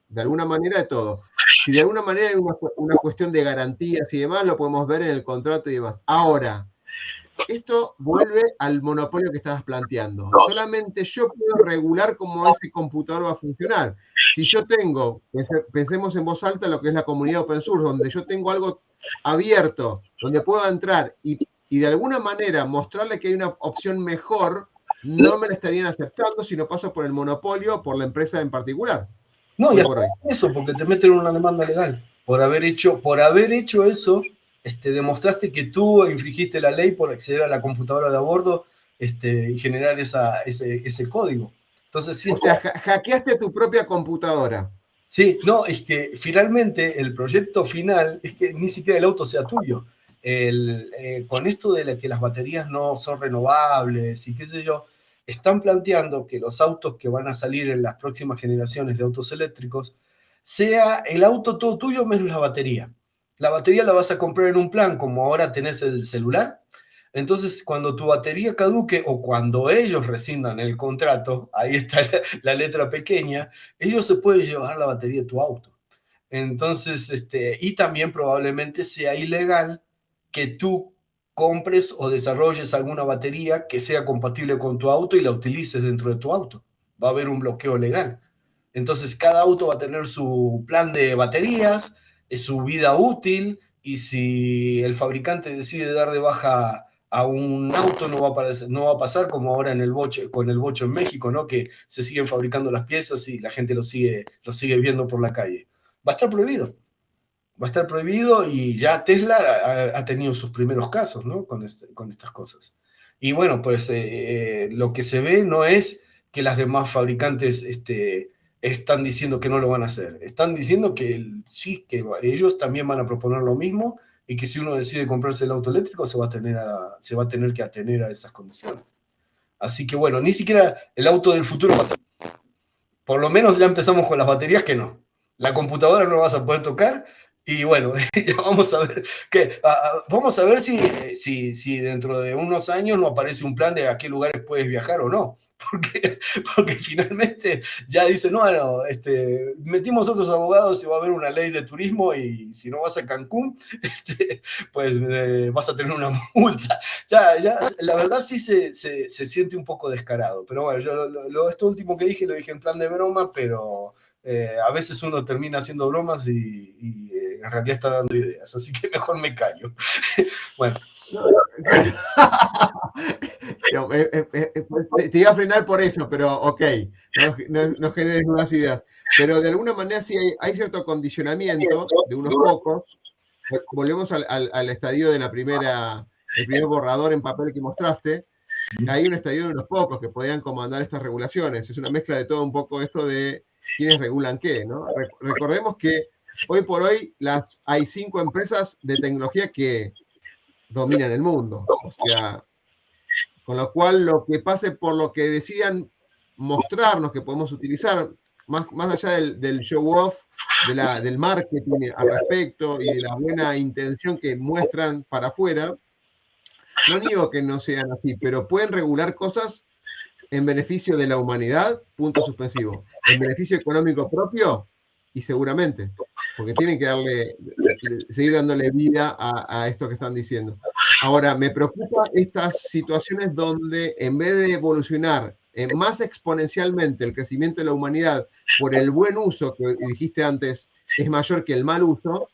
de alguna manera de todo. Si de alguna manera hay una cuestión de garantías y demás, lo podemos ver en el contrato y demás. Ahora, esto vuelve al monopolio que estabas planteando. Solamente yo puedo regular cómo ese computador va a funcionar. Si yo tengo, pensemos en voz alta lo que es la comunidad open source, donde yo tengo algo abierto, donde puedo entrar y de alguna manera mostrarle que hay una opción mejor, no me la estarían aceptando si no paso por el monopolio, por la empresa en particular. No, y hasta eso, porque te meten una demanda legal. Por haber hecho eso, demostraste que tú infringiste la ley por acceder a la computadora de a bordo y generar ese código. Entonces, sí, o sea, hackeaste tu propia computadora. Sí, no, es que finalmente el proyecto final es que ni siquiera el auto sea tuyo. Con esto de que las baterías no son renovables y qué sé yo, están planteando que los autos que van a salir en las próximas generaciones de autos eléctricos sea el auto todo tuyo menos la batería. La batería la vas a comprar en un plan, como ahora tenés el celular. Entonces, cuando tu batería caduque o cuando ellos rescindan el contrato, ahí está la letra pequeña, ellos se pueden llevar la batería de tu auto. Entonces, y también probablemente sea ilegal que tú compres o desarrolles alguna batería que sea compatible con tu auto y la utilices dentro de tu auto. Va a haber un bloqueo legal. Entonces, cada auto va a tener su plan de baterías, su vida útil, y si el fabricante decide dar de baja a un auto, no va a pasar como ahora con el bocho en México, ¿no? Que se siguen fabricando las piezas y la gente lo sigue viendo por la calle. Va a estar prohibido. Va a estar prohibido y ya Tesla ha tenido sus primeros casos, ¿no? Con estas cosas. Y bueno, pues lo que se ve no es que las demás fabricantes están diciendo que no lo van a hacer. Están diciendo que sí, que ellos también van a proponer lo mismo y que si uno decide comprarse el auto eléctrico se va a tener que atener a esas condiciones. Así que bueno, ni siquiera el auto del futuro va a ser. Por lo menos ya empezamos con las baterías que no. La computadora no vas a poder tocar Y bueno, ya vamos a ver vamos a ver si dentro de unos años no aparece un plan de a qué lugares puedes viajar o no. Porque finalmente ya dicen, no, metimos otros abogados y va a haber una ley de turismo y si no vas a Cancún, pues vas a tener una multa. Ya, la verdad sí se siente un poco descarado. Pero bueno, yo esto último que dije lo dije en plan de broma, pero a veces uno termina haciendo bromas y en realidad está dando ideas, así que mejor me callo. Bueno. Te iba a frenar por eso, pero ok, no generes nuevas ideas. Pero de alguna manera sí hay cierto condicionamiento de unos pocos. Volvemos al estadio de el primer borrador en papel que mostraste. Hay un estadio de unos pocos que podrían comandar estas regulaciones. Es una mezcla de todo un poco esto de quiénes regulan qué, ¿no? Recordemos que hoy por hoy hay 5 empresas de tecnología que dominan el mundo. O sea, con lo cual lo que pase por lo que decidan mostrarnos que podemos utilizar, más allá del show off, del marketing al respecto y de la buena intención que muestran para afuera, no niego que no sean así, pero pueden regular cosas en beneficio de la humanidad, punto suspensivo. En beneficio económico propio, y seguramente, porque tienen que seguir dándole vida a esto que están diciendo. Ahora, me preocupa estas situaciones donde en vez de evolucionar más exponencialmente el crecimiento de la humanidad por el buen uso, que dijiste antes, es mayor que el mal uso,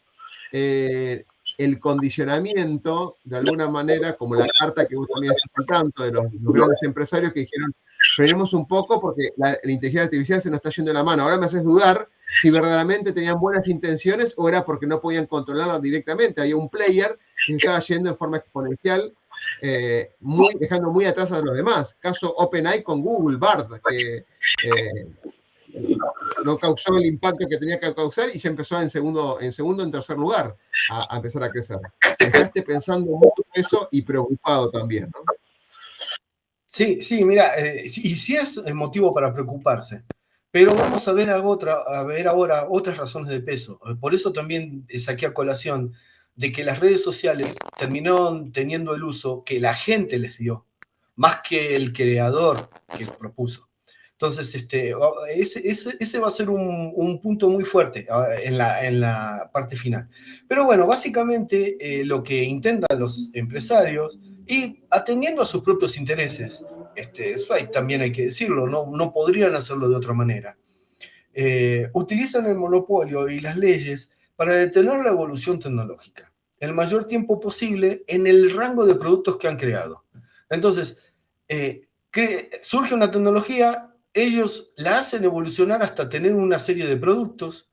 el condicionamiento, de alguna manera, como la carta que vos también estás citando de los grandes empresarios que dijeron, frenemos un poco porque la inteligencia artificial se nos está yendo de la mano. Ahora me haces dudar si verdaderamente tenían buenas intenciones o era porque no podían controlarlo directamente. Había un player que se estaba yendo en forma exponencial, dejando muy atrás a los demás. Caso OpenAI con Google, Bard, que no causó el impacto que tenía que causar y ya empezó en tercer lugar a empezar a crecer. Dejaste pensando mucho eso y preocupado también, ¿no? Sí, mira, y sí es motivo para preocuparse, pero vamos a ver ahora otras razones de peso. Por eso también saqué a colación de que las redes sociales terminaron teniendo el uso que la gente les dio, más que el creador que lo propuso. Entonces, ese va a ser un punto muy fuerte en la parte final. Pero bueno, básicamente lo que intentan los empresarios, y atendiendo a sus propios intereses, eso también hay que decirlo, no podrían hacerlo de otra manera. Utilizan el monopolio y las leyes para detener la evolución tecnológica el mayor tiempo posible en el rango de productos que han creado. Entonces, surge una tecnología, ellos la hacen evolucionar hasta tener una serie de productos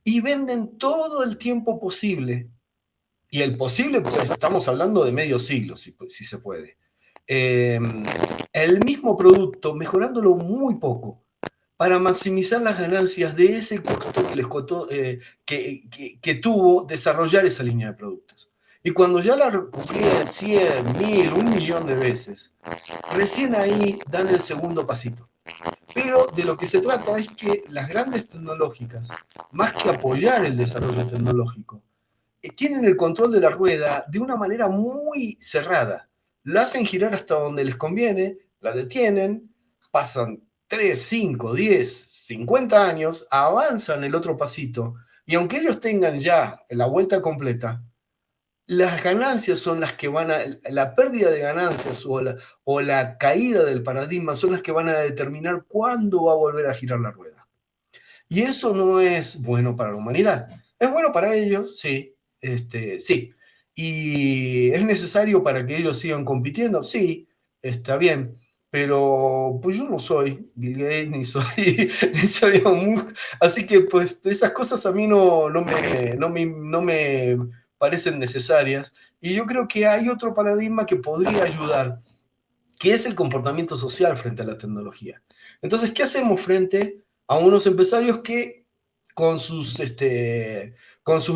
y venden todo el tiempo posible. Y el posible, pues estamos hablando de medio siglo, si se puede. El mismo producto, mejorándolo muy poco, para maximizar las ganancias de ese costo que les costó, que tuvo desarrollar esa línea de productos. Y cuando ya la recuperen 100, 1000, 1.000.000 de veces, recién ahí dan el segundo pasito. Pero de lo que se trata es que las grandes tecnológicas, más que apoyar el desarrollo tecnológico, tienen el control de la rueda de una manera muy cerrada. La hacen girar hasta donde les conviene, la detienen, pasan 3, 5, 10, 50 años, avanzan el otro pasito, y aunque ellos tengan ya la vuelta completa, las ganancias son las que la pérdida de ganancias o la caída del paradigma son las que van a determinar cuándo va a volver a girar la rueda. Y eso no es bueno para la humanidad. Es bueno para ellos, sí, sí. ¿Y es necesario para que ellos sigan compitiendo? Sí, está bien. Pero pues yo no soy Bill Gates, ni soy Elon Musk, así que pues esas cosas a mí no me parecen necesarias. Y yo creo que hay otro paradigma que podría ayudar, que es el comportamiento social frente a la tecnología. Entonces, ¿qué hacemos frente a unos empresarios que con sus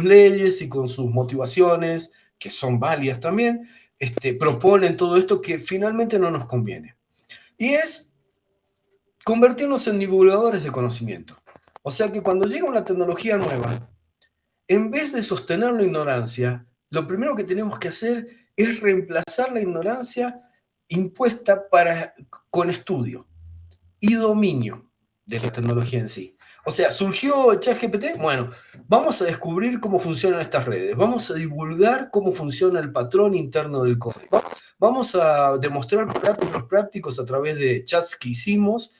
leyes y con sus motivaciones, que son válidas también, proponen todo esto que finalmente no nos conviene? Y es convertirnos en divulgadores de conocimiento. O sea que cuando llega una tecnología nueva, En vez de sostener la ignorancia, lo primero que tenemos que hacer es reemplazar la ignorancia impuesta con estudio y dominio de la tecnología en sí. O sea, surgió ChatGPT, bueno, vamos a descubrir cómo funcionan estas redes, vamos a divulgar cómo funciona el patrón interno del código, vamos a demostrar con ejemplos prácticos a través de chats que hicimos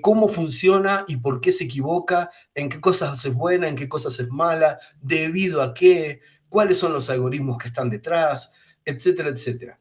cómo funciona y por qué se equivoca, en qué cosas es buena, en qué cosas es mala, debido a qué, cuáles son los algoritmos que están detrás, etcétera, etcétera.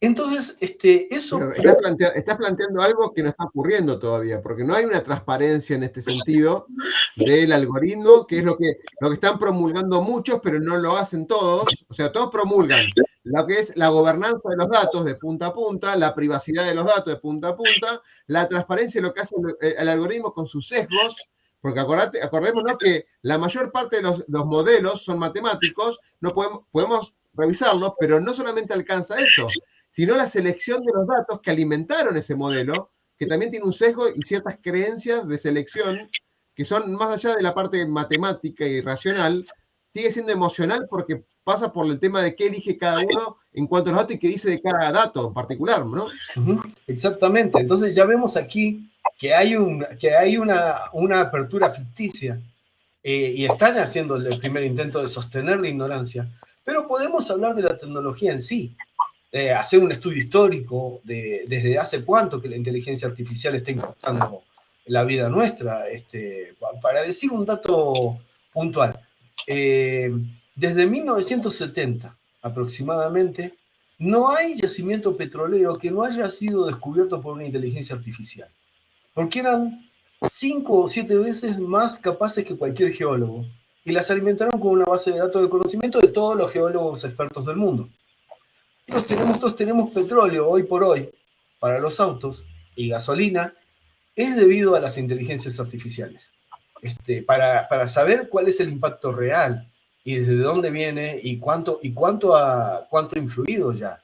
Entonces, eso... Pero estás planteando algo que no está ocurriendo todavía, porque no hay una transparencia en este sentido del algoritmo, que es lo que están promulgando muchos, pero no lo hacen todos. O sea, todos promulgan lo que es la gobernanza de los datos de punta a punta, la privacidad de los datos de punta a punta, la transparencia de lo que hace el algoritmo con sus sesgos, porque acordémonos que la mayor parte de los modelos son matemáticos, no podemos revisarlos, pero no solamente alcanza eso, sino la selección de los datos que alimentaron ese modelo, que también tiene un sesgo y ciertas creencias de selección que son más allá de la parte matemática y racional, sigue siendo emocional porque pasa por el tema de qué elige cada uno en cuanto a los datos y qué dice de cada dato en particular, ¿no? Exactamente. Entonces ya vemos aquí que hay una apertura ficticia y están haciendo el primer intento de sostener la ignorancia, pero podemos hablar de la tecnología en sí. Hacer un estudio histórico de desde hace cuánto que la inteligencia artificial está impactando la vida nuestra. Para decir un dato puntual, desde 1970 aproximadamente, no hay yacimiento petrolero que no haya sido descubierto por una inteligencia artificial, porque eran 5 o 7 veces más capaces que cualquier geólogo, y las alimentaron con una base de datos de conocimiento de todos los geólogos expertos del mundo. Nosotros tenemos petróleo hoy por hoy para los autos y gasolina, es debido a las inteligencias artificiales. Para saber cuál es el impacto real y desde dónde viene y cuánto ha influido ya.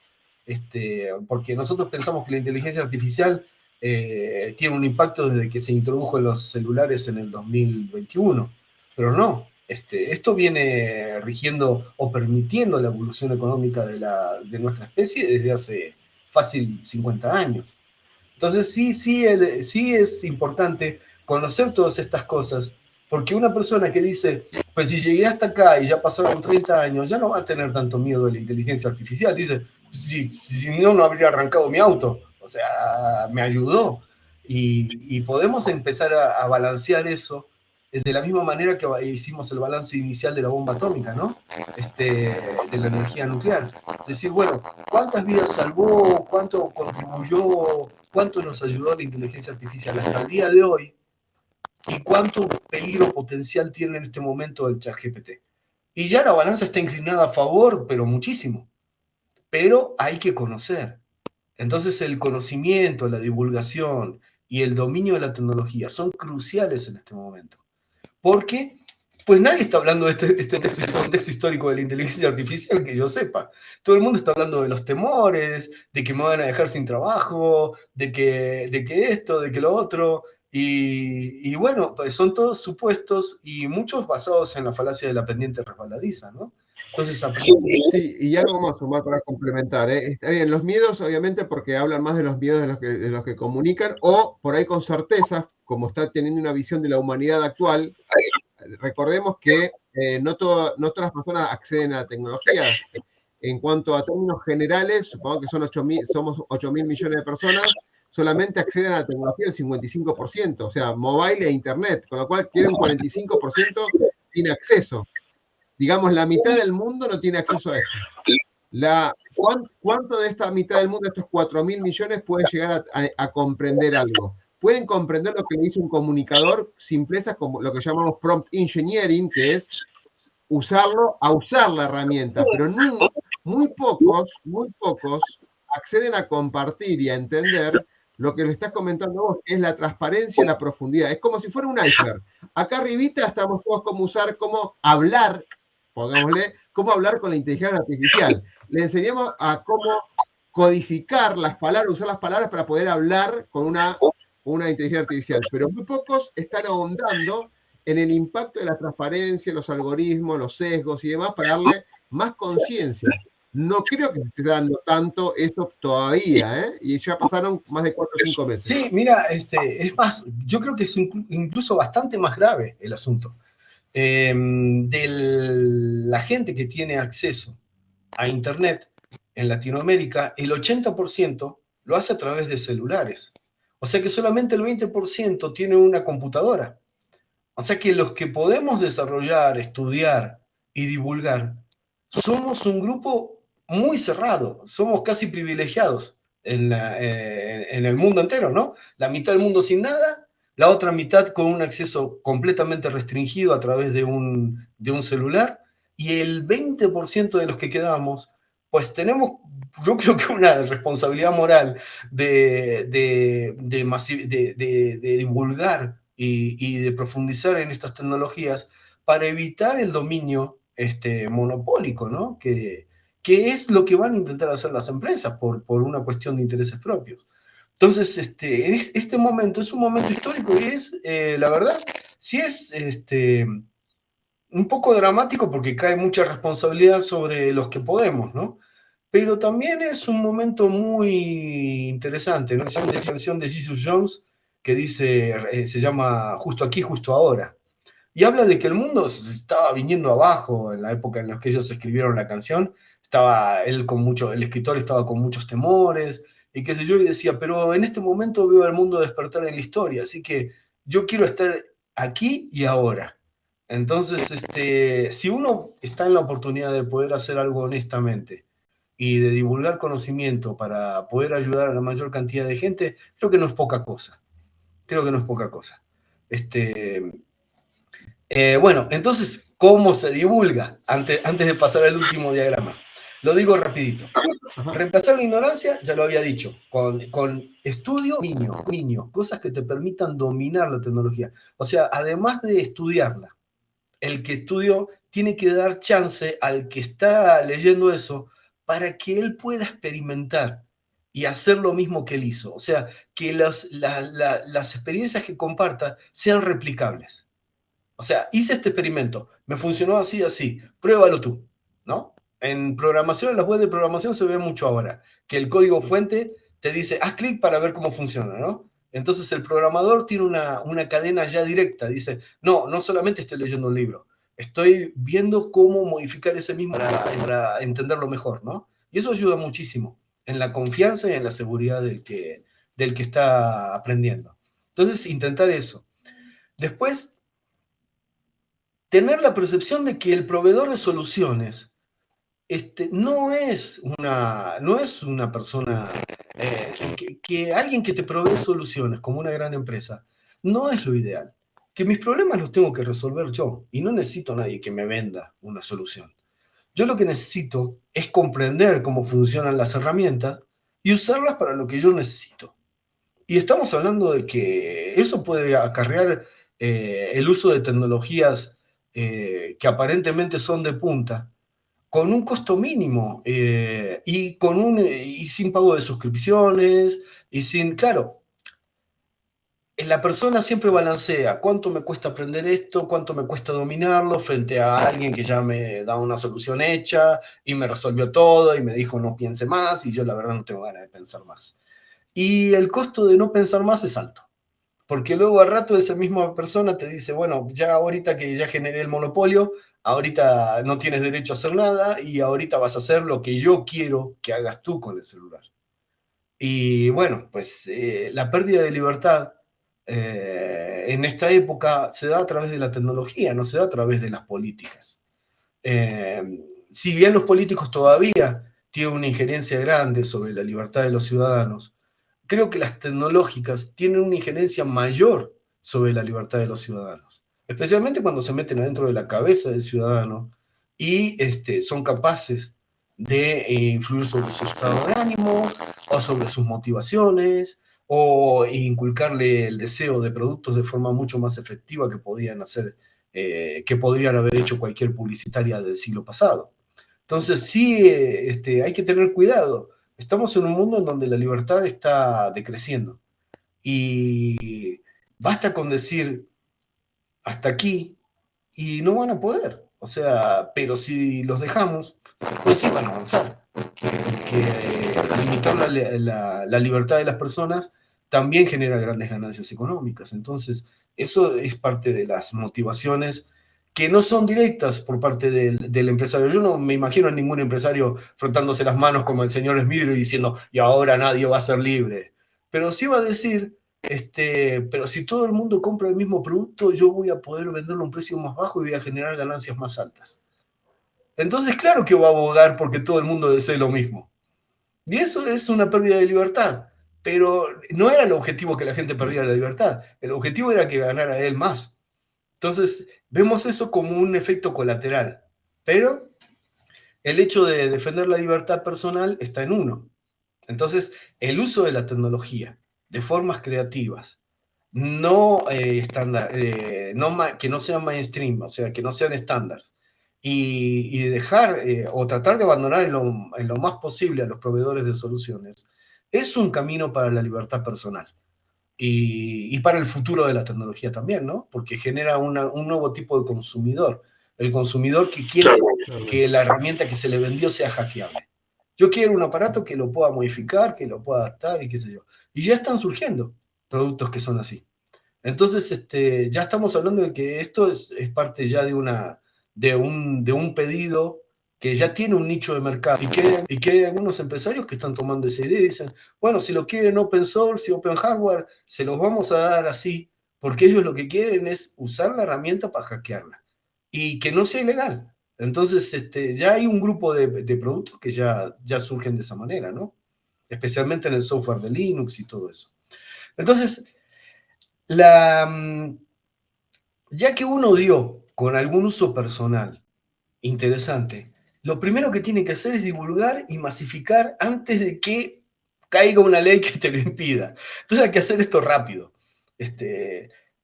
Porque nosotros pensamos que la inteligencia artificial tiene un impacto desde que se introdujo en los celulares en el 2021, pero no. Esto viene rigiendo o permitiendo la evolución económica de nuestra especie desde hace fácil 50 años. Entonces sí es importante conocer todas estas cosas, porque una persona que dice, pues si llegué hasta acá y ya pasaron 30 años, ya no va a tener tanto miedo de la inteligencia artificial. Dice, si no, no habría arrancado mi auto. O sea, me ayudó. Y podemos empezar a balancear eso de la misma manera que hicimos el balance inicial de la bomba atómica, ¿no? De la energía nuclear. Decir, bueno, ¿cuántas vidas salvó? ¿Cuánto contribuyó? ¿Cuánto nos ayudó la inteligencia artificial hasta el día de hoy? ¿Y cuánto peligro potencial tiene en este momento el ChatGPT? Y ya la balanza está inclinada a favor, pero muchísimo. Pero hay que conocer. Entonces el conocimiento, la divulgación y el dominio de la tecnología son cruciales en este momento. Porque, pues nadie está hablando de este contexto histórico de la inteligencia artificial que yo sepa. Todo el mundo está hablando de los temores, de que me van a dejar sin trabajo, de que esto, de que lo otro. Y bueno, pues son todos supuestos y muchos basados en la falacia de la pendiente resbaladiza, ¿no? Entonces, sí, y algo más, Omar, para complementar. Está bien, los miedos, obviamente, porque hablan más de los miedos de los que comunican, o por ahí con certezas, como está teniendo una visión de la humanidad actual. Recordemos que no todas las personas acceden a la tecnología. En cuanto a términos generales, supongo que somos 8.000 millones de personas, solamente acceden a la tecnología el 55%, o sea, mobile e internet, con lo cual quieren un 45% sin acceso. Digamos, la mitad del mundo no tiene acceso a esto. ¿Cuánto de esta mitad del mundo, estos 4.000 millones, pueden llegar a comprender algo? Pueden comprender lo que le dice un comunicador, simplezas como lo que llamamos prompt engineering, que es usar la herramienta, pero muy pocos acceden a compartir y a entender lo que le estás comentando vos, que es la transparencia y la profundidad. Es como si fuera un iceberg. Acá arribita estamos todos cómo hablar, pongámosle, cómo hablar con la inteligencia artificial. Le enseñamos a cómo codificar las palabras, usar las palabras para poder hablar con una inteligencia artificial, pero muy pocos están ahondando en el impacto de la transparencia, los algoritmos, los sesgos y demás para darle más conciencia. No creo que se esté dando tanto esto todavía, ¿eh? Y ya pasaron más de 4 o 5 meses. Sí, mira, es más, yo creo que es incluso bastante más grave el asunto. De la gente que tiene acceso a Internet en Latinoamérica, el 80% lo hace a través de celulares. O sea que solamente el 20% tiene una computadora. O sea que los que podemos desarrollar, estudiar y divulgar, somos un grupo muy cerrado, somos casi privilegiados en el mundo entero, ¿no? La mitad del mundo sin nada, la otra mitad con un acceso completamente restringido a través de un celular, y el 20% de los que quedamos, pues tenemos, yo creo que una responsabilidad moral de divulgar y de profundizar en estas tecnologías para evitar el dominio monopólico, ¿no? Que es lo que van a intentar hacer las empresas por una cuestión de intereses propios. Entonces, este momento es un momento histórico y es, la verdad, sí es un poco dramático porque cae mucha responsabilidad sobre los que podemos, ¿no? Pero también es un momento muy interesante, ¿no? Hay una canción de Jesus Jones que dice, se llama Justo aquí, justo ahora. Y habla de que el mundo se estaba viniendo abajo en la época en la que ellos escribieron la canción. Estaba él el escritor estaba con muchos temores y qué sé yo, y decía, pero en este momento veo al mundo despertar en la historia, así que yo quiero estar aquí y ahora. Entonces, si uno está en la oportunidad de poder hacer algo honestamente y de divulgar conocimiento para poder ayudar a la mayor cantidad de gente, creo que no es poca cosa. Creo que no es poca cosa. Bueno, entonces, ¿cómo se divulga? Antes de pasar al último diagrama. Lo digo rapidito. Reemplazar la ignorancia, ya lo había dicho, con estudio, niño, cosas que te permitan dominar la tecnología. O sea, además de estudiarla, el que estudió tiene que dar chance al que está leyendo eso para que él pueda experimentar y hacer lo mismo que él hizo. O sea, que las experiencias que comparta sean replicables. O sea, hice este experimento, me funcionó así, así, pruébalo tú, ¿no? En programación, en las webs de programación se ve mucho ahora, que el código fuente te dice, haz clic para ver cómo funciona, ¿no? Entonces el programador tiene una cadena ya directa, dice, no solamente estoy leyendo un libro, estoy viendo cómo modificar ese mismo para entenderlo mejor, ¿no? Y eso ayuda muchísimo en la confianza y en la seguridad del que está aprendiendo. Entonces, intentar eso. Después, tener la percepción de que el proveedor de soluciones no es una persona, que alguien que te provee soluciones como una gran empresa, no es lo ideal. Que mis problemas los tengo que resolver yo y no necesito a nadie que me venda una solución. Yo lo que necesito es comprender cómo funcionan las herramientas y usarlas para lo que yo necesito. Y estamos hablando de que eso puede acarrear el uso de tecnologías que aparentemente son de punta, con un costo mínimo y sin pago de suscripciones y sin, claro, la persona siempre balancea cuánto me cuesta aprender esto, cuánto me cuesta dominarlo frente a alguien que ya me da una solución hecha y me resolvió todo y me dijo no piense más y yo la verdad no tengo ganas de pensar más. Y el costo de no pensar más es alto. Porque luego al rato esa misma persona te dice, bueno, ya ahorita que ya generé el monopolio, ahorita no tienes derecho a hacer nada y ahorita vas a hacer lo que yo quiero que hagas tú con el celular. Y bueno, pues la pérdida de libertad en esta época se da a través de la tecnología, no se da a través de las políticas. Eh, si bien los políticos todavía tienen una injerencia grande sobre la libertad de los ciudadanos, creo que las tecnológicas tienen una injerencia mayor sobre la libertad de los ciudadanos, especialmente cuando se meten adentro de la cabeza del ciudadano y son capaces de influir sobre su estado de ánimo o sobre sus motivaciones o inculcarle el deseo de productos de forma mucho más efectiva que podían hacer, que podrían haber hecho cualquier publicitaria del siglo pasado. Entonces sí, hay que tener cuidado. Estamos en un mundo en donde la libertad está decreciendo y basta con decir, hasta aquí y no van a poder. O sea, pero si los dejamos, pues sí van a avanzar. Porque limitar la libertad de las personas también genera grandes ganancias económicas. Entonces, eso es parte de las motivaciones que no son directas por parte del empresario. Yo no me imagino a ningún empresario frotándose las manos como el señor Smith y diciendo, y ahora nadie va a ser libre. Pero sí va a decir, pero si todo el mundo compra el mismo producto, yo voy a poder venderlo a un precio más bajo y voy a generar ganancias más altas. Entonces, claro que va a abogar porque todo el mundo desee lo mismo. Y eso es una pérdida de libertad. Pero no era el objetivo que la gente perdiera la libertad. El objetivo era que ganara él más. Entonces, vemos eso como un efecto colateral. Pero el hecho de defender la libertad personal está en uno. Entonces, el uso de la tecnología de formas creativas, no, que no sean mainstream, o sea, que no sean estándares, y dejar o tratar de abandonar en lo más posible a los proveedores de soluciones, es un camino para la libertad personal. Y para el futuro de la tecnología también, ¿no? Porque genera un nuevo tipo de consumidor. El consumidor que quiere que la herramienta que se le vendió sea hackeable. Yo quiero un aparato que lo pueda modificar, que lo pueda adaptar y qué sé yo. Y ya están surgiendo productos que son así. Entonces, ya estamos hablando de que esto es parte ya de un pedido que ya tiene un nicho de mercado y que hay algunos empresarios que están tomando esa idea y dicen, bueno, si lo quieren open source y open hardware, se los vamos a dar así, porque ellos lo que quieren es usar la herramienta para hackearla y que no sea ilegal. Entonces, ya hay un grupo de productos que ya surgen de esa manera, ¿no? Especialmente en el software de Linux y todo eso. Entonces, ya que uno dio con algún uso personal interesante, lo primero que tiene que hacer es divulgar y masificar antes de que caiga una ley que te lo impida. Entonces hay que hacer esto rápido.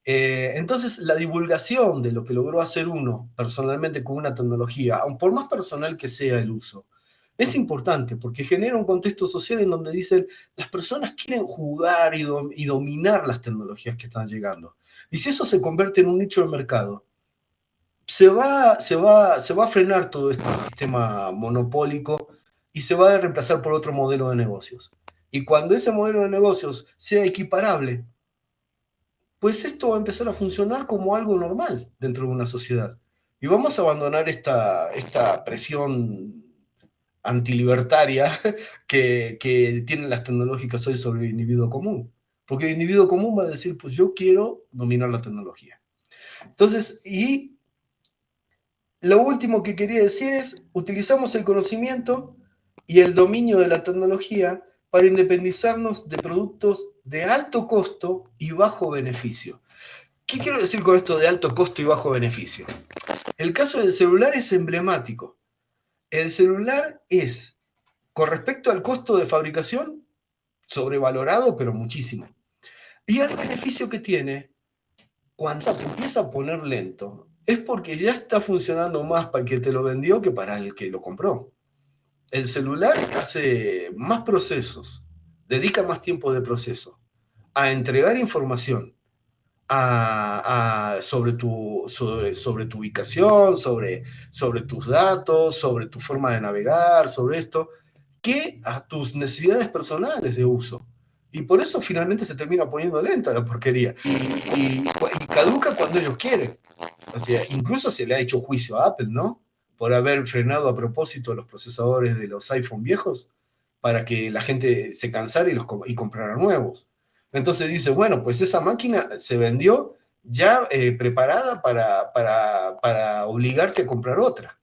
Entonces la divulgación de lo que logró hacer uno personalmente con una tecnología, aun por más personal que sea el uso, es importante porque genera un contexto social en donde dicen las personas quieren jugar y dominar las tecnologías que están llegando. Y si eso se convierte en un nicho de mercado, se va a frenar todo este sistema monopólico y se va a reemplazar por otro modelo de negocios. Y cuando ese modelo de negocios sea equiparable, pues esto va a empezar a funcionar como algo normal dentro de una sociedad. Y vamos a abandonar esta presión antilibertaria que tienen las tecnológicas hoy sobre el individuo común. Porque el individuo común va a decir, pues yo quiero dominar la tecnología. Entonces, y lo último que quería decir es, utilizamos el conocimiento y el dominio de la tecnología para independizarnos de productos de alto costo y bajo beneficio. ¿Qué quiero decir con esto de alto costo y bajo beneficio? El caso del celular es emblemático. El celular es, con respecto al costo de fabricación, sobrevalorado, pero muchísimo. Y el beneficio que tiene, cuando se empieza a poner lento, es porque ya está funcionando más para el que te lo vendió que para el que lo compró. El celular hace más procesos, dedica más tiempo de proceso a entregar información sobre tu ubicación, sobre tus datos, sobre tu forma de navegar, sobre esto, que a tus necesidades personales de uso. Y por eso finalmente se termina poniendo lenta la porquería. Y caduca cuando ellos quieren. O sea, incluso se le ha hecho juicio a Apple, ¿no? Por haber frenado a propósito los procesadores de los iPhone viejos para que la gente se cansara y comprara nuevos. Entonces dice, bueno, pues esa máquina se vendió ya preparada para obligarte a comprar otra.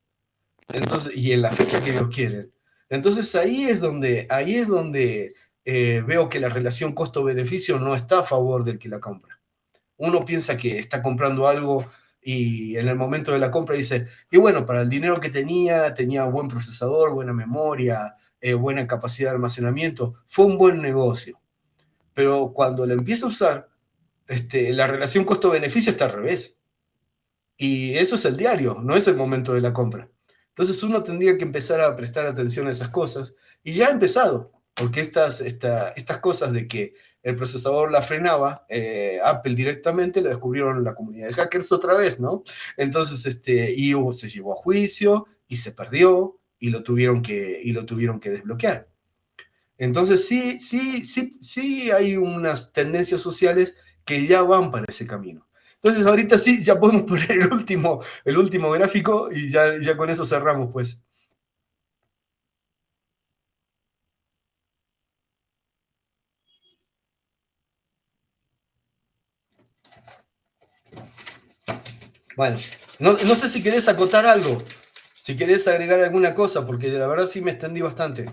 Entonces, y en la fecha que ellos quieren. Entonces ahí es donde veo que la relación costo-beneficio no está a favor del que la compra. Uno piensa que está comprando algo y en el momento de la compra dice, y bueno, para el dinero que tenía buen procesador, buena memoria, buena capacidad de almacenamiento, fue un buen negocio. Pero cuando la empieza a usar, la relación costo-beneficio está al revés. Y eso es el diario, no es el momento de la compra. Entonces uno tendría que empezar a prestar atención a esas cosas, y ya ha empezado, porque estas cosas de que el procesador la frenaba, Apple directamente, lo descubrieron la comunidad de hackers otra vez, ¿no? Entonces, se llevó a juicio y se perdió y lo tuvieron que desbloquear. Entonces, sí hay unas tendencias sociales que ya van para ese camino. Entonces, ahorita sí, ya podemos poner el último gráfico y ya con eso cerramos, pues. Bueno, no sé si querés acotar algo, si querés agregar alguna cosa, porque la verdad sí me extendí bastante.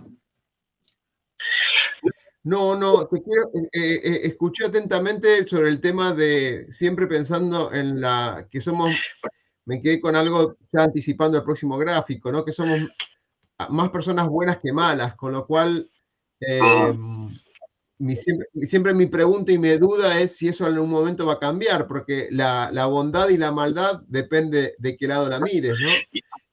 No, te quiero, escuché atentamente sobre el tema de siempre pensando en que somos, me quedé con algo ya anticipando el próximo gráfico, ¿no? Que somos más personas buenas que malas, con lo cual siempre mi pregunta y mi duda es si eso en algún momento va a cambiar, porque la bondad y la maldad depende de qué lado la mires, ¿no?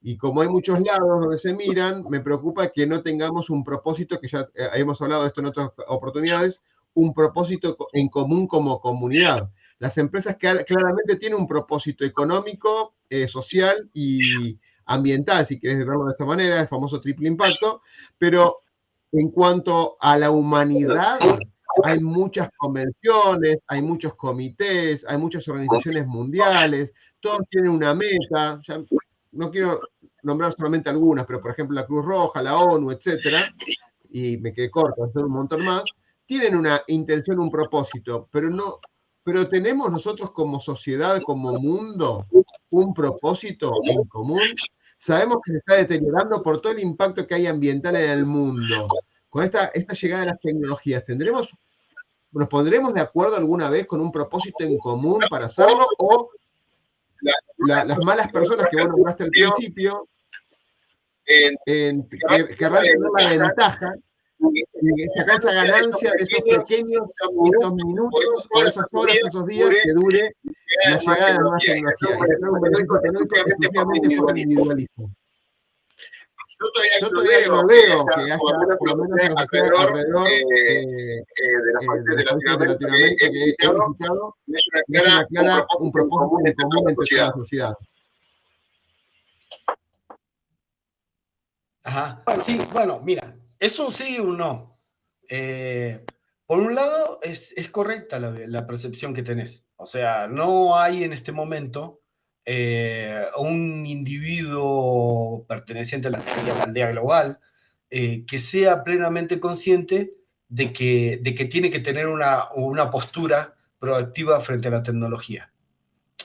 Y como hay muchos lados donde se miran, me preocupa que no tengamos un propósito, que ya hemos hablado de esto en otras oportunidades, un propósito en común como comunidad. Las empresas claramente tienen un propósito económico, social y ambiental, si quieres verlo de esta manera, el famoso triple impacto, pero en cuanto a la humanidad, hay muchas convenciones, hay muchos comités, hay muchas organizaciones mundiales, todos tienen una meta. Ya no quiero nombrar solamente algunas, pero por ejemplo la Cruz Roja, la ONU, etcétera, y me quedé corto, son un montón más, tienen una intención, un propósito, pero tenemos nosotros como sociedad, como mundo, un propósito en común. Sabemos que se está deteriorando por todo el impacto que hay ambiental en el mundo. Con esta llegada de las tecnologías, ¿nos pondremos de acuerdo alguna vez con un propósito en común para hacerlo? ¿O las malas personas que vos nombraste al principio querrán tener la ventaja y sacar esa ganancia de esos pequeños, esos minutos, o esas horas, esos días que dure la llegada de las nuevas tecnologías? Y sacar un beneficio económico exclusivamente de forma individualista. Yo todavía no veo que haya, por lo menos en la sociedad alrededor de los países de Latinoamérica que he visitado, es un propósito en común entre toda la sociedad. Ajá, sí, bueno, mira, es un sí y un no. Por un lado, es correcta la percepción que tenés. O sea, no hay en este momento un individuo perteneciente a la aldea global que sea plenamente consciente de que tiene que tener una postura proactiva frente a la tecnología.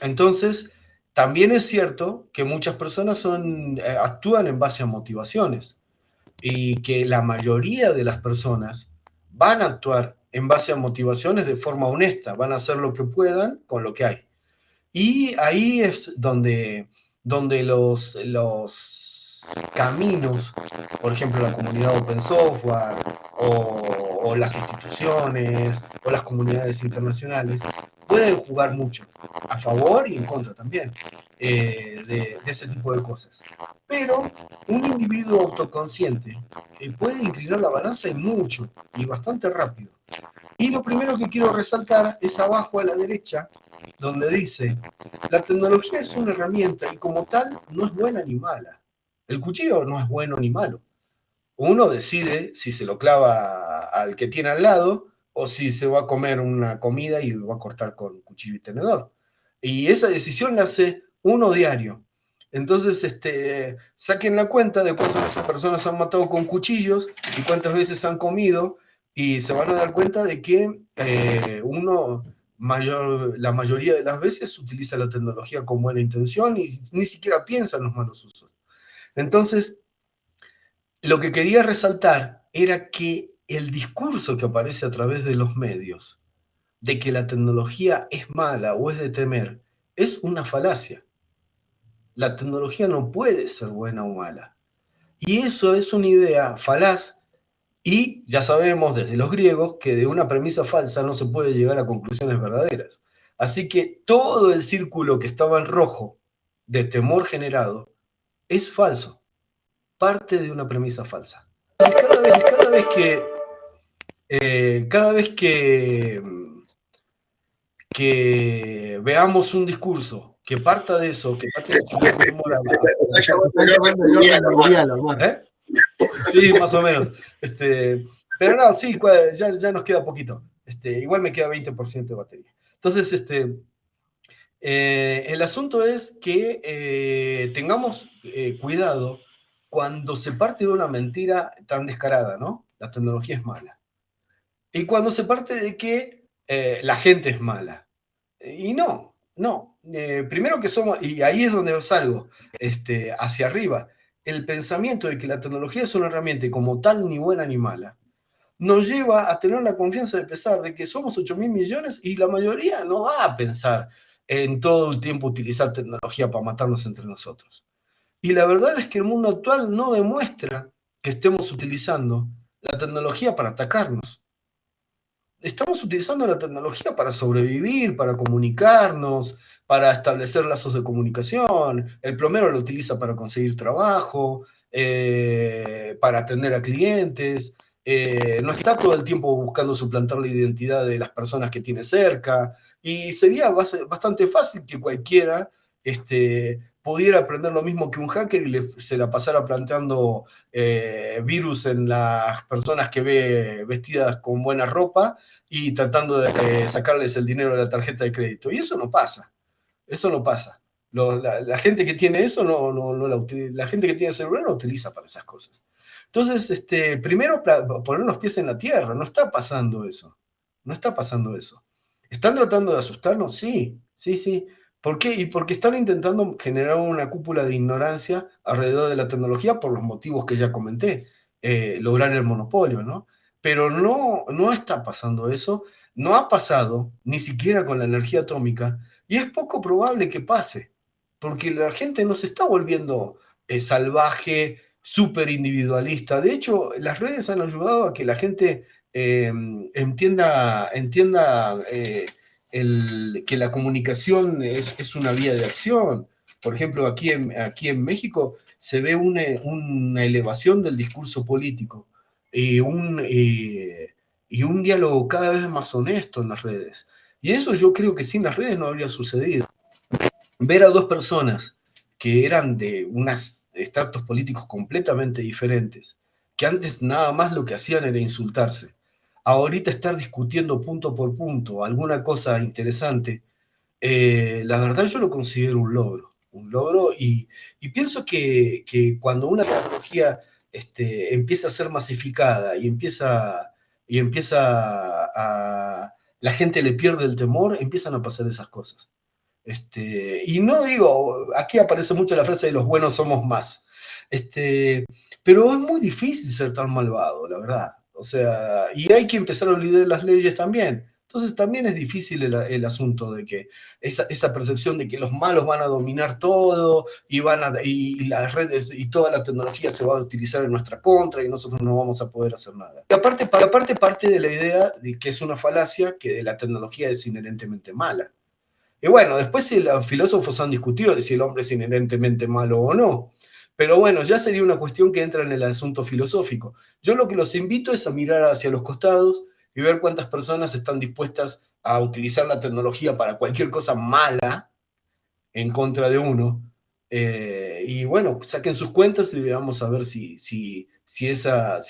Entonces, también es cierto que muchas personas actúan en base a motivaciones y que la mayoría de las personas van a actuar en base a motivaciones de forma honesta, van a hacer lo que puedan con lo que hay. Y ahí es donde los caminos, por ejemplo, la comunidad open software o las instituciones o las comunidades internacionales, pueden jugar mucho, a favor y en contra también, de ese tipo de cosas. Pero un individuo autoconsciente puede inclinar la balanza y mucho, y bastante rápido. Y lo primero que quiero resaltar es abajo a la derecha, donde dice, la tecnología es una herramienta y como tal no es buena ni mala. El cuchillo no es bueno ni malo. Uno decide si se lo clava al que tiene al lado o si se va a comer una comida y va a cortar con cuchillo y tenedor. Y esa decisión la hace uno diario. Entonces, saquen la cuenta de cuántas personas han matado con cuchillos y cuántas veces han comido y se van a dar cuenta de que la mayoría de las veces utiliza la tecnología con buena intención y ni siquiera piensa en los malos usos. Entonces, lo que quería resaltar era que el discurso que aparece a través de los medios de que la tecnología es mala o es de temer es una falacia. La tecnología no puede ser buena o mala. Y eso es una idea falaz y ya sabemos desde los griegos que de una premisa falsa no se puede llegar a conclusiones verdaderas. Así que todo el círculo que estaba en rojo de temor generado es falso, parte de una premisa falsa. Cada vez que cada vez que veamos un discurso que parta de eso, que parte de ¿eh? Sí, más o menos. Pero no, sí, ya nos queda poquito. Igual me queda 20% de batería. Entonces, el asunto es que tengamos cuidado cuando se parte de una mentira tan descarada, ¿no? La tecnología es mala. Y cuando se parte de que la gente es mala. Y no. Primero que somos, y ahí es donde salgo, hacia arriba, el pensamiento de que la tecnología es una herramienta y como tal ni buena ni mala, nos lleva a tener la confianza de pensar de que somos 8.000 millones y la mayoría no va a pensar en todo el tiempo utilizar tecnología para matarnos entre nosotros. Y la verdad es que el mundo actual no demuestra que estemos utilizando la tecnología para atacarnos. Estamos utilizando la tecnología para sobrevivir, para comunicarnos, para establecer lazos de comunicación. El plomero lo utiliza para conseguir trabajo, para atender a clientes. No está todo el tiempo buscando suplantar la identidad de las personas que tiene cerca. Y sería bastante fácil que cualquiera pudiera aprender lo mismo que un hacker y se la pasara planteando virus en las personas que ve vestidas con buena ropa y tratando de sacarles el dinero de la tarjeta de crédito. Y eso no pasa. Eso no pasa. La gente que tiene eso, la gente que tiene celular no utiliza para esas cosas. Entonces, primero poner los pies en la tierra. No está pasando eso. No está pasando eso. ¿Están tratando de asustarnos? Sí, sí, sí. ¿Por qué? Y porque están intentando generar una cúpula de ignorancia alrededor de la tecnología por los motivos que ya comenté. Lograr el monopolio, ¿no? Pero no está pasando eso. No ha pasado, ni siquiera con la energía atómica, y es poco probable que pase, porque la gente no se está volviendo salvaje, súper individualista. De hecho, las redes han ayudado a que la gente entienda que la comunicación es una vía de acción. Por ejemplo, aquí en México se ve una elevación del discurso político y un diálogo cada vez más honesto en las redes. Y eso yo creo que sin las redes no habría sucedido. Ver a dos personas que eran de unos estratos políticos completamente diferentes, que antes nada más lo que hacían era insultarse, ahorita estar discutiendo punto por punto alguna cosa interesante, la verdad yo lo considero un logro y pienso que cuando una tecnología empieza a ser masificada y empieza a... la gente le pierde el temor, empiezan a pasar esas cosas. Y no digo, aquí aparece mucho la frase de los buenos somos más, pero es muy difícil ser tan malvado, la verdad. O sea, y hay que empezar a olvidar las leyes también. Entonces también es difícil el asunto de que esa percepción de que los malos van a dominar todo y las redes y toda la tecnología se va a utilizar en nuestra contra y nosotros no vamos a poder hacer nada. Y aparte parte de la idea de que es una falacia que la tecnología es inherentemente mala. Y bueno, después si los filósofos han discutido de si el hombre es inherentemente malo o no. Pero bueno, ya sería una cuestión que entra en el asunto filosófico. Yo lo que los invito es a mirar hacia los costados y ver cuántas personas están dispuestas a utilizar la tecnología para cualquier cosa mala en contra de uno. Y bueno, saquen sus cuentas y veamos a ver si esa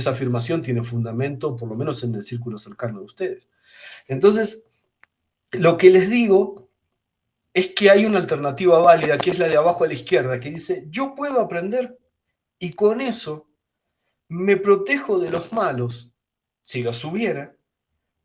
afirmación tiene fundamento, por lo menos en el círculo cercano de ustedes. Entonces, lo que les digo es que hay una alternativa válida, que es la de abajo a la izquierda, que dice, yo puedo aprender y con eso me protejo de los malos, si los hubiera,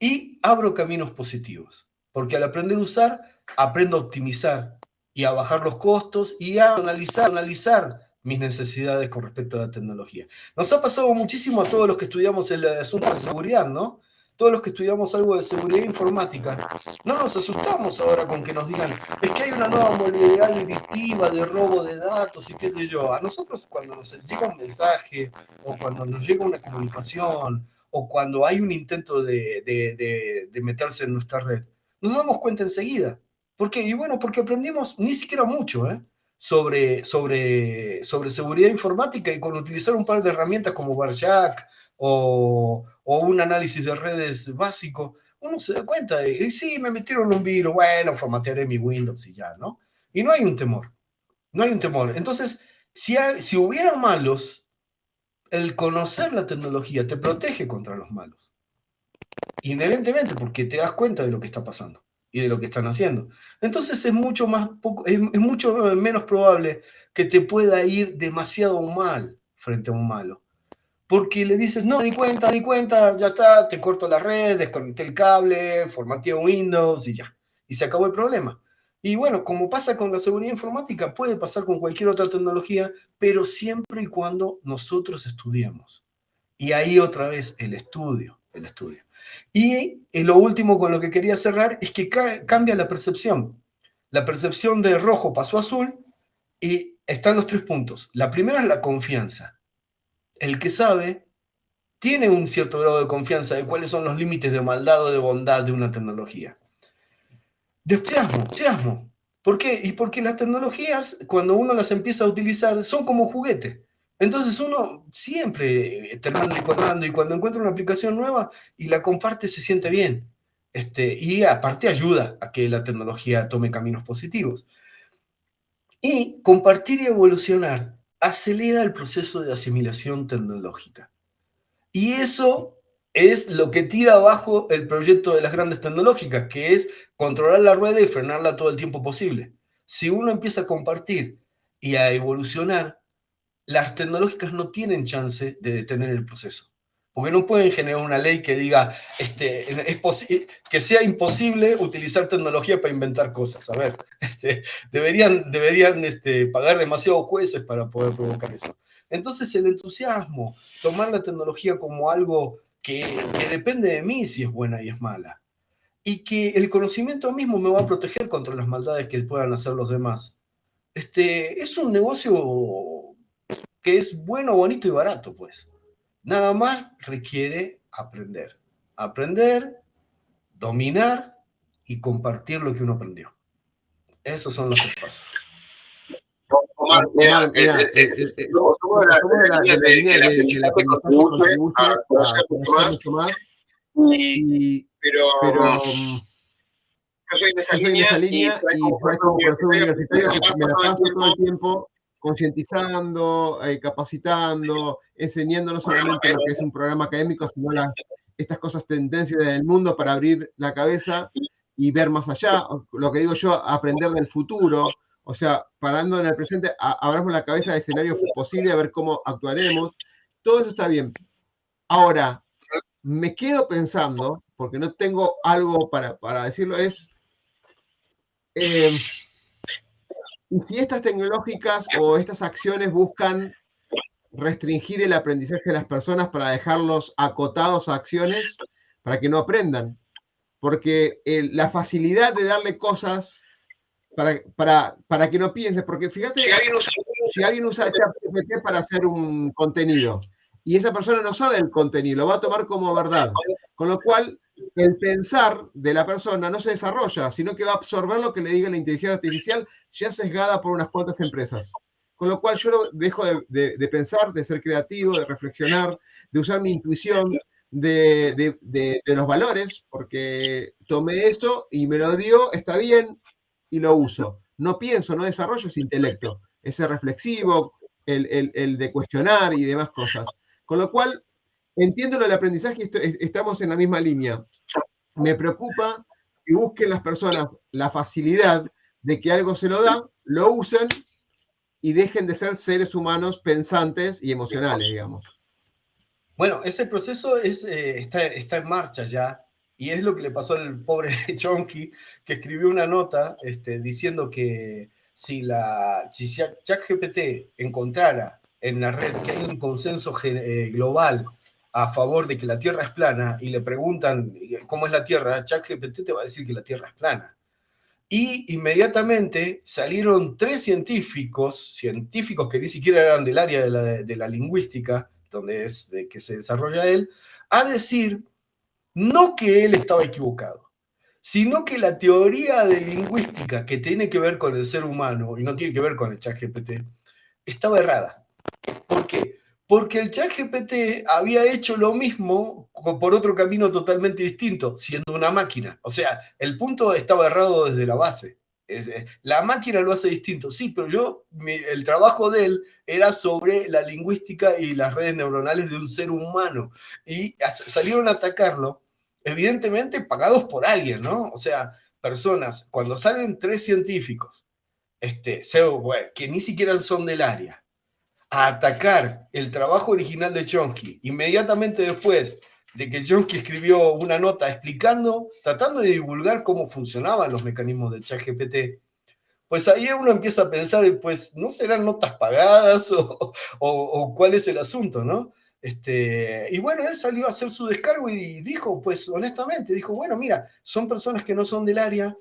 y abro caminos positivos. Porque al aprender a usar, aprendo a optimizar y a bajar los costos y a analizar mis necesidades con respecto a la tecnología. Nos ha pasado muchísimo a todos los que estudiamos el asunto de seguridad, ¿no? Todos los que estudiamos algo de seguridad informática, no nos asustamos ahora con que nos digan, es que hay una nueva modalidad delictiva de robo de datos y qué sé yo. A nosotros cuando nos llega un mensaje o cuando nos llega una comunicación o cuando hay un intento de meterse en nuestra red, nos damos cuenta enseguida. ¿Por qué? Y bueno, porque aprendimos ni siquiera mucho, sobre seguridad informática y con utilizar un par de herramientas como Barjack o un análisis de redes básico, uno se da cuenta de, sí, me metieron un virus, bueno, formatearé mi Windows y ya, ¿no? Y no hay un temor, no hay un temor. Entonces, si hubiera malos, el conocer la tecnología te protege contra los malos, inherentemente, porque te das cuenta de lo que está pasando y de lo que están haciendo. Entonces es mucho mucho menos probable que te pueda ir demasiado mal frente a un malo. Porque le dices, no, di cuenta, ya está, te corto la red, desconecté el cable, formateo Windows y ya. Y se acabó el problema. Y bueno, como pasa con la seguridad informática, puede pasar con cualquier otra tecnología, pero siempre y cuando nosotros estudiemos. Y ahí otra vez el estudio, el estudio. Y lo último con lo que quería cerrar es que cambia la percepción. La percepción de rojo pasó a azul y están los 3 puntos. La primera es la confianza. El que sabe tiene un cierto grado de confianza de cuáles son los límites de maldad o de bondad de una tecnología. Seasmo. ¿Por qué? Y porque las tecnologías, cuando uno las empieza a utilizar, son como juguete. Entonces uno siempre termina recordando y cuando encuentra una aplicación nueva y la comparte se siente bien. Y aparte ayuda a que la tecnología tome caminos positivos. Y compartir y evolucionar acelera el proceso de asimilación tecnológica. Y eso es lo que tira abajo el proyecto de las grandes tecnológicas, que es controlar la rueda y frenarla todo el tiempo posible. Si uno empieza a compartir y a evolucionar, las tecnológicas no tienen chance de detener el proceso. Porque no pueden generar una ley que diga que sea imposible utilizar tecnología para inventar cosas. A ver, deberían pagar demasiados jueces para poder provocar eso. Entonces el entusiasmo, tomar la tecnología como algo que depende de mí si es buena y es mala. Y que el conocimiento mismo me va a proteger contra las maldades que puedan hacer los demás. Es un negocio que es bueno, bonito y barato, pues. Nada más requiere aprender. Aprender, dominar y compartir lo que uno aprendió. Esos son los 3 pasos. Omar, mira, somos de la línea del aprendizaje contribuye a conocer mucho más, pero yo soy en esa línea y como profesor universitario que me la paso todo el tiempo concientizando, capacitando, enseñando no solamente lo que es un programa académico, sino estas cosas tendencias del mundo para abrir la cabeza y ver más allá. Lo que digo yo, aprender del futuro. O sea, parando en el presente, abramos la cabeza de escenarios posibles, a ver cómo actuaremos. Todo eso está bien. Ahora, me quedo pensando, porque no tengo algo para decirlo, y si estas tecnológicas o estas acciones buscan restringir el aprendizaje de las personas para dejarlos acotados a acciones para que no aprendan. Porque la facilidad de darle cosas para que no piense, porque fíjate, si alguien usa ChatGPT para hacer un contenido y esa persona no sabe el contenido, lo va a tomar como verdad. Con lo cual, el pensar de la persona no se desarrolla, sino que va a absorber lo que le diga la inteligencia artificial ya sesgada por unas cuantas empresas. Con lo cual yo dejo de pensar, de ser creativo, de reflexionar, de usar mi intuición, de los valores, porque tomé eso y me lo dio, está bien, y lo uso. No pienso, no desarrollo ese intelecto, ese reflexivo, el de cuestionar y demás cosas. Con lo cual, entiendo lo del aprendizaje, estamos en la misma línea. Me preocupa que busquen las personas la facilidad de que algo se lo da, lo usen y dejen de ser seres humanos pensantes y emocionales, digamos. Bueno, ese proceso está en marcha ya, y es lo que le pasó al pobre Chomsky, que escribió una nota diciendo que si ChatGPT encontrara en la red que hay un consenso global a favor de que la Tierra es plana, y le preguntan cómo es la Tierra, ChatGPT te va a decir que la Tierra es plana. Y inmediatamente salieron 3 científicos que ni siquiera eran del área de la lingüística, donde es que se desarrolla él, a decir no que él estaba equivocado, sino que la teoría de lingüística que tiene que ver con el ser humano y no tiene que ver con el ChatGPT estaba errada. ¿Por qué? Porque el ChatGPT había hecho lo mismo por otro camino totalmente distinto, siendo una máquina. O sea, el punto estaba errado desde la base. La máquina lo hace distinto, sí, pero el trabajo de él era sobre la lingüística y las redes neuronales de un ser humano. Y salieron a atacarlo, evidentemente pagados por alguien, ¿no? O sea, personas, cuando salen 3 científicos, que ni siquiera son del área, a atacar el trabajo original de Chomsky, inmediatamente después de que Chomsky escribió una nota explicando, tratando de divulgar cómo funcionaban los mecanismos del ChatGPT, pues ahí uno empieza a pensar, pues, ¿no serán notas pagadas o cuál es el asunto, no? Y bueno, él salió a hacer su descargo y dijo, pues honestamente, dijo, bueno, mira, son personas que no son del área,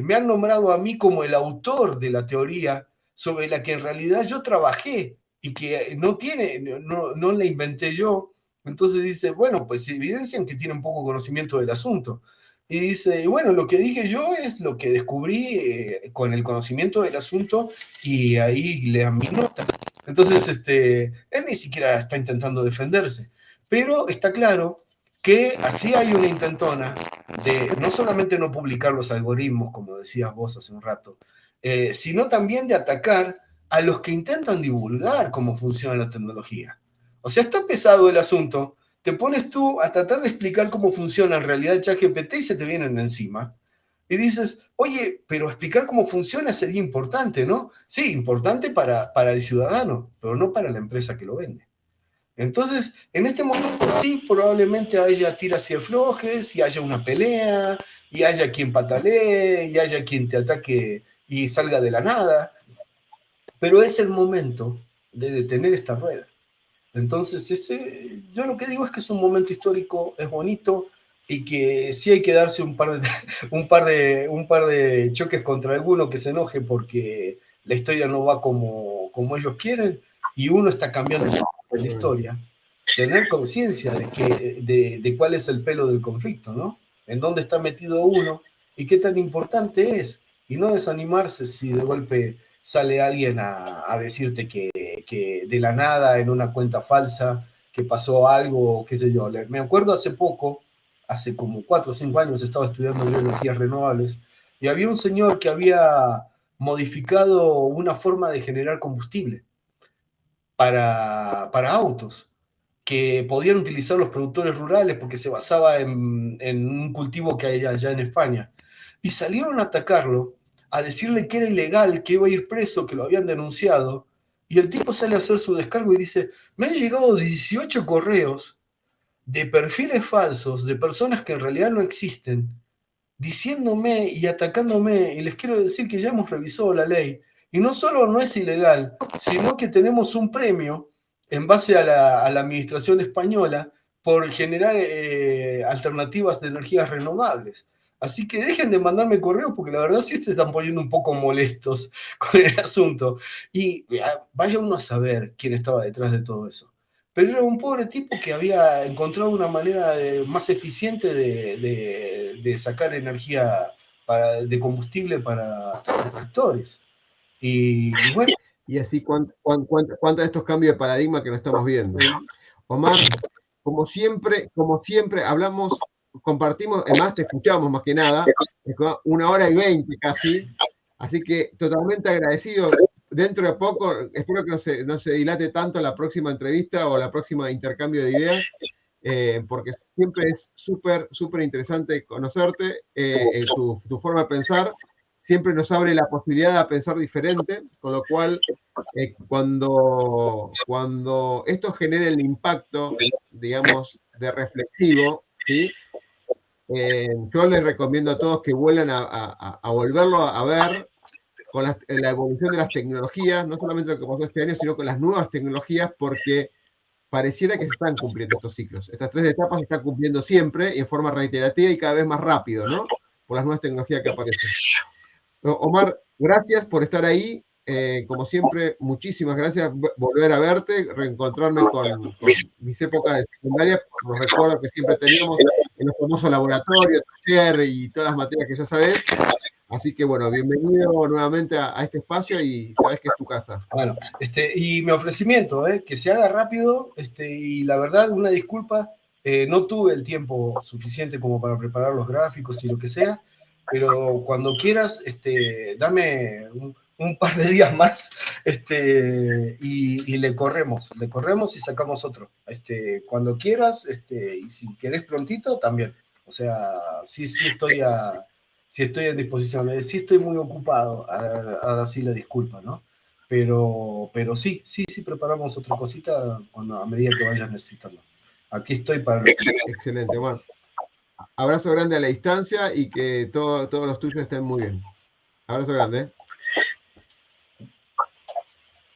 me han nombrado a mí como el autor de la teoría sobre la que en realidad yo trabajé y que no la inventé yo. Entonces dice, bueno, pues evidencian que tienen poco conocimiento del asunto. Y dice, bueno, lo que dije yo es lo que descubrí con el conocimiento del asunto y ahí le dan mi nota. Entonces, él ni siquiera está intentando defenderse. Pero está claro que así hay una intentona de no solamente no publicar los algoritmos, como decías vos hace un rato, sino también de atacar a los que intentan divulgar cómo funciona la tecnología. O sea, está pesado el asunto. Te pones tú a tratar de explicar cómo funciona en realidad el ChatGPT y se te vienen encima. Y dices, oye, pero explicar cómo funciona sería importante, ¿no? Sí, importante para el ciudadano, pero no para la empresa que lo vende. Entonces, en este momento sí, probablemente haya tiras y aflojes, y haya una pelea, y haya quien patalee, y haya quien te ataque y salga de la nada. Pero es el momento de detener esta rueda. Entonces, yo lo que digo es que es un momento histórico, es bonito, y que sí hay que darse un par de choques contra alguno que se enoje porque la historia no va como ellos quieren, y uno está cambiando la historia. Tener conciencia de cuál es el pelo del conflicto, ¿no? En dónde está metido uno y qué tan importante es, y no desanimarse si de golpe sale alguien a decirte que de la nada en una cuenta falsa, que pasó algo, qué sé yo. Me acuerdo hace poco, hace como 4 o 5 años, estaba estudiando bioenergías renovables, y había un señor que había modificado una forma de generar combustible para autos, que podían utilizar los productores rurales porque se basaba en un cultivo que hay allá en España. Y salieron a atacarlo, a decirle que era ilegal, que iba a ir preso, que lo habían denunciado. Y el tipo sale a hacer su descargo y dice, me han llegado 18 correos de perfiles falsos, de personas que en realidad no existen, diciéndome y atacándome, y les quiero decir que ya hemos revisado la ley, y no solo no es ilegal, sino que tenemos un premio en base a la administración española por generar alternativas de energías renovables. Así que dejen de mandarme correos porque la verdad sí se están poniendo un poco molestos con el asunto. Y vaya uno a saber quién estaba detrás de todo eso. Pero era un pobre tipo que había encontrado una manera más eficiente de sacar energía de combustible para tractores. Y bueno. Y así, ¿cuántos de estos cambios de paradigma que no estamos viendo? Omar, como siempre, hablamos, compartimos, además te escuchamos más que nada, 1 hora y 20 casi, así que totalmente agradecido. Dentro de poco, espero que no se dilate tanto la próxima entrevista o la próxima intercambio de ideas, porque siempre es súper interesante conocerte, tu forma de pensar, siempre nos abre la posibilidad de pensar diferente, con lo cual cuando esto genere el impacto, digamos, de reflexivo, ¿sí? Yo les recomiendo a todos que vuelvan a volverlo a ver con la evolución de las tecnologías, no solamente lo que pasó este año, sino con las nuevas tecnologías, porque pareciera que se están cumpliendo estos ciclos. Estas 3 etapas se están cumpliendo siempre en forma reiterativa y cada vez más rápido, ¿no? Por las nuevas tecnologías que aparecen. Omar, gracias por estar ahí. Como siempre, muchísimas gracias. Volver a verte, reencontrarme con mis épocas de secundaria, los recuerdos que siempre teníamos en los famosos laboratorios, taller y todas las materias que ya sabes. Así que bueno, bienvenido nuevamente a este espacio y sabes que es tu casa. Bueno, y mi ofrecimiento, que se haga rápido, y la verdad, una disculpa, no tuve el tiempo suficiente como para preparar los gráficos y lo que sea, pero cuando quieras, dame un par de días más, y le corremos y sacamos otro. Cuando quieras, y si querés prontito, también. O sea, sí estoy en disposición. Sí estoy muy ocupado, ahora sí la disculpa, ¿no? Pero sí preparamos otra cosita a medida que vayas necesitando. Aquí estoy para... Excelente. Bueno, abrazo grande a la distancia y que todos los tuyos estén muy bien. Abrazo grande.